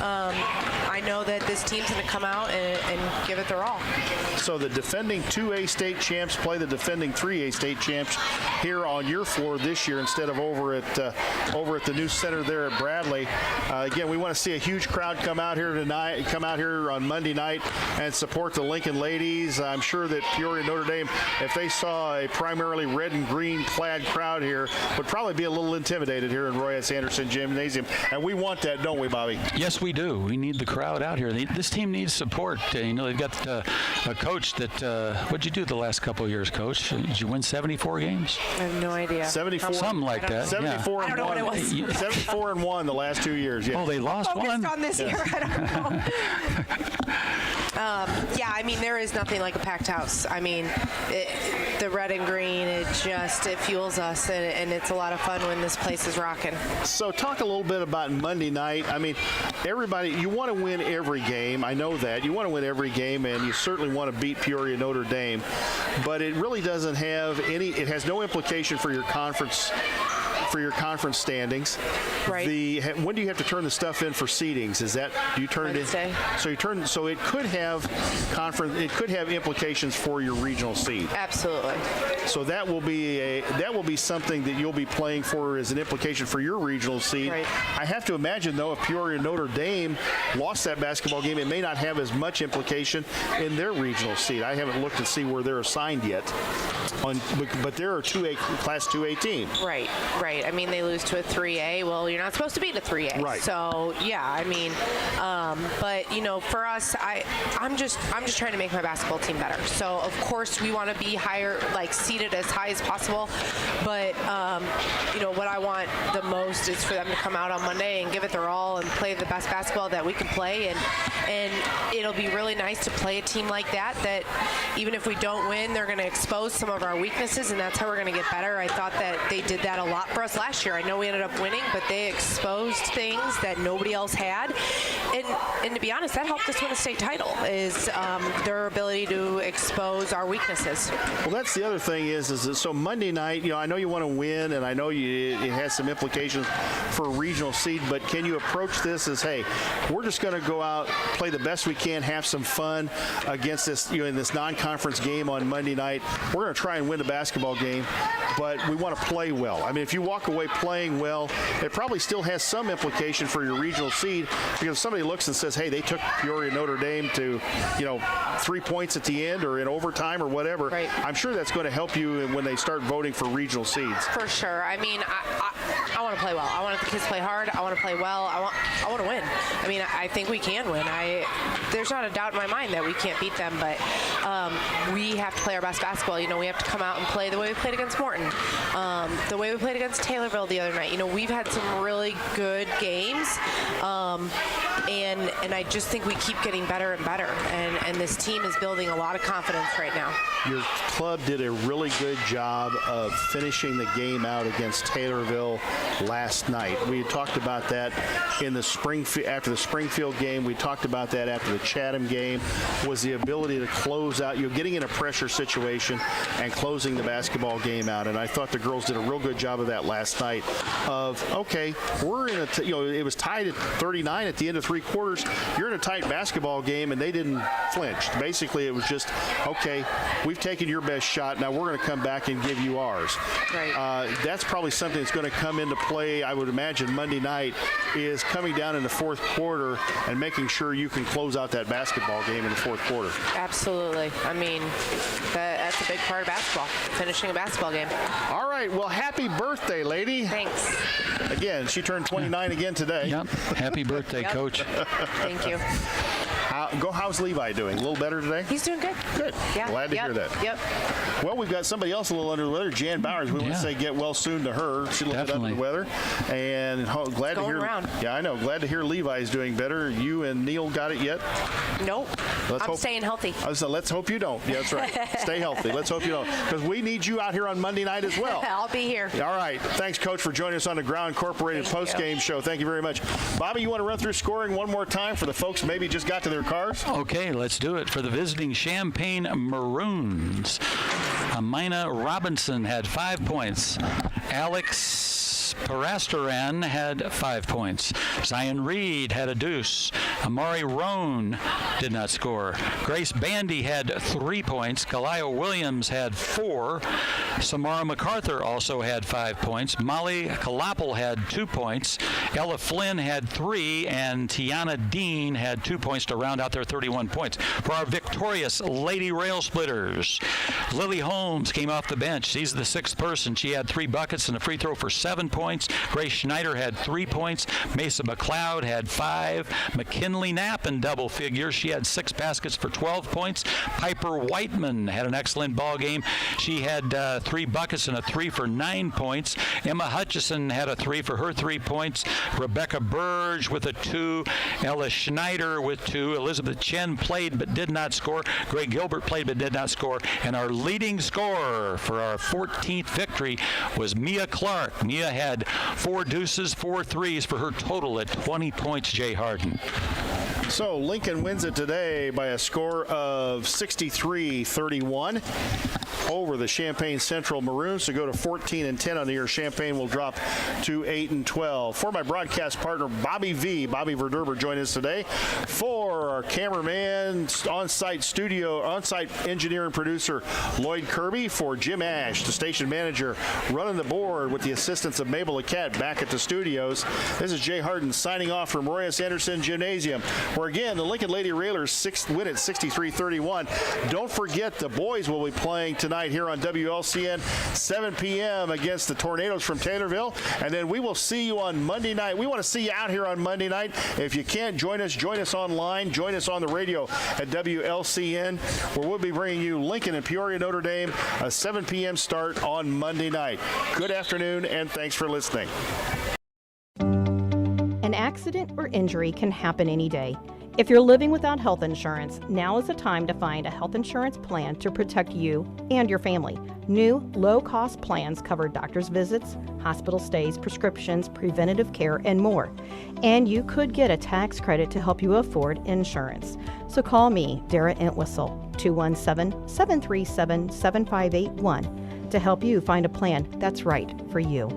I know that this team's going to come out and give it their all. So the defending 2A state champs play the defending 3A state champs here on your floor this year instead of over at the new center there at Bradley. Again, we want to see a huge crowd come out here on Monday night and support the Lincoln ladies. I'm sure that Peoria Notre Dame, if they saw a primarily red and green clad crowd here, would probably be a little intimidated here in Roy S. Anderson Gymnasium. And we want that, don't we, Bobby? Yes, we do. We need the crowd out here. This team needs support. They've got a coach that, what'd you do the last couple of years, Coach? Did you win 74 games? I have no idea. 74. Something like that. 74 I don't know what it was. 74-1 the last 2 years. Yeah. Oh, they lost one? On this year, I don't know. Yeah, I mean, there is nothing like a packed house. I mean, the red and green, it fuels us, and it's a lot of fun when this place is rocking. So talk a little bit about Monday night. I mean, everybody, you want to win every game. I know that. You want to win every game, and you certainly want to beat Peoria Notre Dame. But it really doesn't have it has no implication for your conference for your conference standings. Right. When do you have to turn the stuff in for seedings? Do you turn Wednesday. it in? So it could have implications for your regional seed. Absolutely. So that will be something that you'll be playing for as an implication for your regional seed. Right. I have to imagine, though, if Peoria Notre Dame lost that basketball game, it may not have as much implication in their regional seed. I haven't looked to see where they're assigned yet, but there are Class 2A teams. Right. I mean, they lose to a 3A. Well, you're not supposed to beat a 3A. Right. So yeah, I mean, but for us, I'm just trying to make my basketball team better. So of course we want to be higher, like seated as high as possible. But what I want the most is for them to come out on Monday and give it their all and play the best basketball that we can play. And it'll be really nice to play a team like that even if we don't win, they're going to expose some of our weaknesses, and that's how we're going to get better. I thought that they did that a lot for us last year. I know we ended up winning, but they exposed things that nobody else had. And to be honest, that helped us win a state title, is their ability to expose our weaknesses. Well, that's the other thing is so Monday night, I know you want to win, and I know it has some implications for a regional seed, but can you approach this as, hey, we're just going to go out, play the best we can, have some fun against this, in this non-conference game on Monday night. We're going to try and win the basketball game, but we want to play well. I mean, if you walk away playing well, it probably still has some implication for your regional seed, because if somebody looks and says, hey, they took Peoria Notre Dame to, 3 points at the end or in overtime or whatever, right. I'm sure that's going to help you when they start voting for regional seeds. For sure. I mean, I want to play well. I want the kids to play hard. I want to play well. I want to win. I mean, I think we can win. There's not a doubt in my mind that we can't beat them, but we have to play our best basketball. We have to come out and play the way we played against Morton, the way we played against Taylorville the other night. We've had some really good games, and I just think we keep getting better and better, and this team is building a lot of confidence right now. Your club did a really good job of finishing the game out against Taylorville last night. We talked about that after the Springfield game. We talked about that after the Chatham game, was the ability to close out, getting in a pressure situation and closing the basketball game out. And I thought the girls did a real good job of that last night of, okay, we're in it was tied at 39 at the end of 3 quarters. You're in a tight basketball game, and they didn't flinch. Basically, it was just, okay, we've taken your best shot. Now we're going to come back and give you ours. Right. That's probably something that's going to come into play, I would imagine, Monday night, is coming down in the fourth quarter and making sure you can close out that basketball game in the fourth quarter. Absolutely. I mean, that's a big part of basketball, finishing a basketball game. All right. Well, happy birthday, lady. Thanks. Again, she turned 29 again today. Yep. Happy birthday, Coach. Thank you. How's Levi doing? A little better today? He's doing good. Good. Yeah. Glad to hear that. Yep. Well, we've got somebody else a little under the weather, Jan Bowers. We want to say get well soon to her. She's a little bit under the weather. And glad to hear. Around. Yeah, I know. Glad to hear Levi's doing better. You and Neil got it yet? Nope. I'm staying healthy. Let's hope you don't. Yeah, that's right. Stay healthy. Let's hope you don't. Because we need you out here on Monday night as well. I'll be here. All right. Thanks, Coach, for joining us on the Ground Incorporated Postgame show. Thank you very much. Bobby, you want to run through scoring one more time for the folks who maybe just got to their cars? Okay, let's do it. For the visiting Champaign Maroons, Amina Robinson had 5 points. Alex Parastaran had 5 points. Zion Reed had a deuce. Amari Roan did not score. Grace Bandy had 3 points. Kalaya Williams had 4. Samara MacArthur also had 5 points. Molly Kalapel had 2 points. Ella Flynn had 3, and Tiana Dean had 2 points to round out their 31 points. For our victorious Lady Rail Splitters, Lily Holmes came off the bench. She's the 6th person. She had 3 buckets and a free throw for 7 points. Grace Schneider had 3 points. Mesa McLeod had 5. McKinley Knapp in double figures. She had 6 baskets for 12 points. Piper Whiteman had an excellent ball game. She had 3 buckets and a 3 for 9 points. Emma Hutchison had a 3 for her 3 points. Rebecca Burge with a 2. Ella Schneider with 2. Elizabeth Chen played but did not score. Greg Gilbert played but did not score. And our leading scorer for our 14th victory was Mia Clark. Mia had 4 deuces, 4 threes for her total at 20 points, Jay Harden. So Lincoln wins it today by a score of 63-31. over the Champaign Central Maroons to go to 14-10 on the year. Champaign will drop to 8-12. For my broadcast partner, Bobby Verderber, join us today. For our cameraman, on-site engineer and producer, Lloyd Kirby. For Jim Ash, the station manager, running the board with the assistance of Mabel Laquette back at the studios. This is Jay Harden signing off from Royce Anderson Gymnasium, where again, the Lincoln Lady Railers win at 63-31. Don't forget, the boys will be playing tonight here on WLCN, 7 p.m. against the Tornadoes from Taylorville. And then we will see you on Monday night. We want to see you out here on Monday night. If you can't join us online. Join us on the radio at WLCN, where we'll be bringing you Lincoln and Peoria Notre Dame, a 7 p.m. start on Monday night. Good afternoon, and thanks for listening. An accident or injury can happen any day. If you're living without health insurance, now is the time to find a health insurance plan to protect you and your family. New, low-cost plans cover doctor's visits, hospital stays, prescriptions, preventative care, and more. And you could get a tax credit to help you afford insurance. So call me, Dara Entwistle, 217-737-7581 to help you find a plan that's right for you.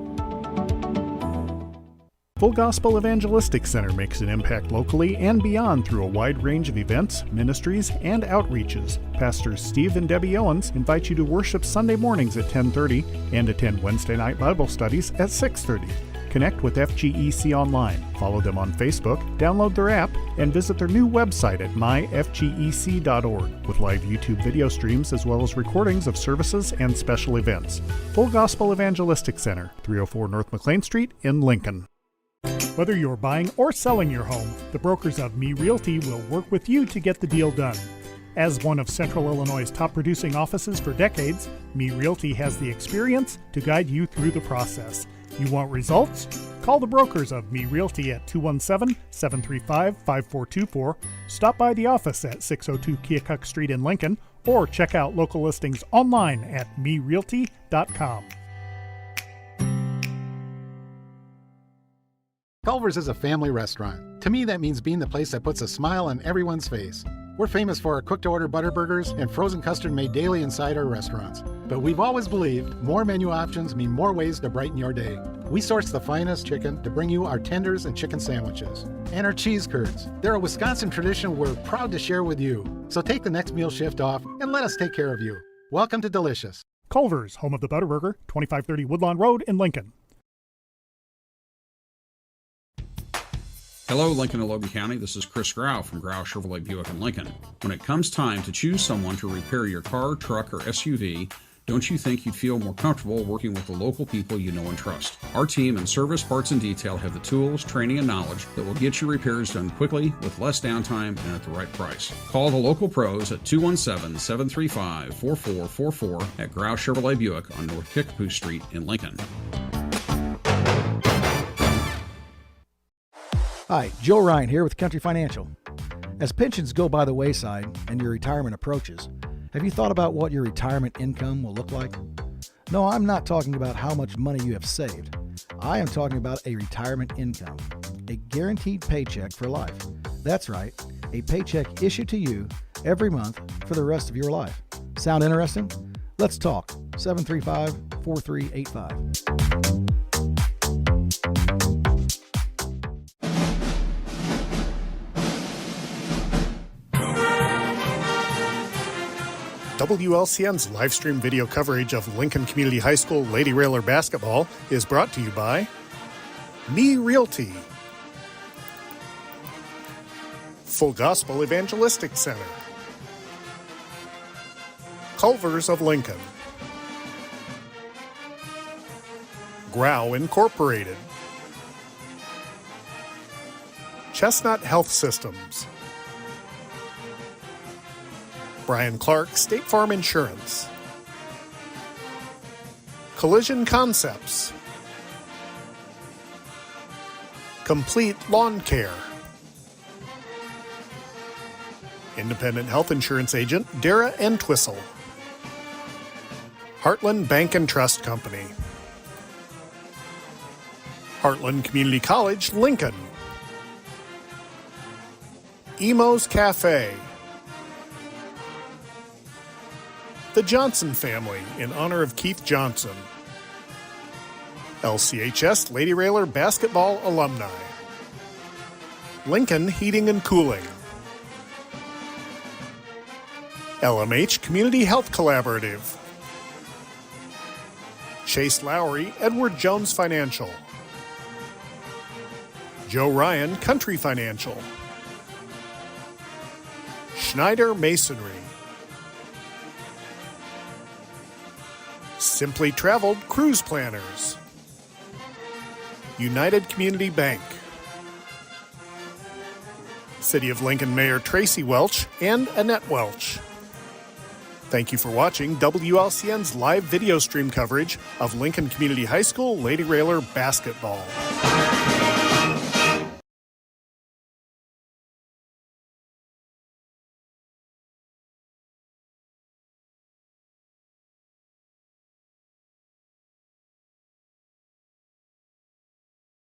Full Gospel Evangelistic Center makes an impact locally and beyond through a wide range of events, ministries, and outreaches. Pastors Steve and Debbie Owens invite you to worship Sunday mornings at 10:30 and attend Wednesday night Bible studies at 6:30. Connect with FGEC online, follow them on Facebook, download their app, and visit their new website at myfgec.org with live YouTube video streams as well as recordings of services and special events. Full Gospel Evangelistic Center, 304 North McLean Street in Lincoln. Whether you're buying or selling your home, the brokers of Me Realty will work with you to get the deal done. As one of Central Illinois' top producing offices for decades, Me Realty has the experience to guide you through the process. You want results? Call the brokers of Me Realty at 217-735-5424, stop by the office at 602 Keokuk Street in Lincoln, or check out local listings online at merealty.com. Culver's is a family restaurant. To me, that means being the place that puts a smile on everyone's face. We're famous for our cooked-to-order butter burgers and frozen custard made daily inside our restaurants. But we've always believed more menu options mean more ways to brighten your day. We source the finest chicken to bring you our tenders and chicken sandwiches. And our cheese curds. They're a Wisconsin tradition we're proud to share with you. So take the next meal shift off and let us take care of you. Welcome to Delicious. Culver's, home of the Butterburger, 2530 Woodlawn Road in Lincoln. Hello, Lincoln and Logan County. This is Chris Grau from Grau Chevrolet Buick in Lincoln. When it comes time to choose someone to repair your car, truck, or SUV, don't you think you'd feel more comfortable working with the local people you know and trust? Our team in service, parts, and detail have the tools, training, and knowledge that will get your repairs done quickly with less downtime and at the right price. Call the local pros at 217-735-4444 at Grau Chevrolet Buick on North Kickapoo Street in Lincoln. Hi, Joe Ryan here with Country Financial. As pensions go by the wayside and your retirement approaches, have you thought about what your retirement income will look like? No, I'm not talking about how much money you have saved. I am talking about a retirement income, a guaranteed paycheck for life. That's right, a paycheck issued to you every month for the rest of your life. Sound interesting? Let's talk. 735-4385. WLCN's live stream video coverage of Lincoln Community High School Lady Railer basketball is brought to you by Me Realty, Full Gospel Evangelistic Center, Culver's of Lincoln, Grau Incorporated, Chestnut Health Systems, Brian Clark State Farm Insurance, Collision Concepts, Complete Lawn Care, Independent Health Insurance Agent Dara Entwistle, Heartland Bank and Trust Company, Heartland Community College, Lincoln, Emo's Cafe, The Johnson family in honor of Keith Johnson. LCHS Lady Railer basketball alumni. Lincoln Heating and Cooling. LMH Community Health Collaborative. Chase Lowry, Edward Jones Financial. Joe Ryan, Country Financial. Schneider Masonry. Simply Traveled Cruise Planners. United Community Bank. City of Lincoln Mayor Tracy Welch and Annette Welch. Thank you for watching WLCN's live video stream coverage of Lincoln Community High School Lady Railer basketball.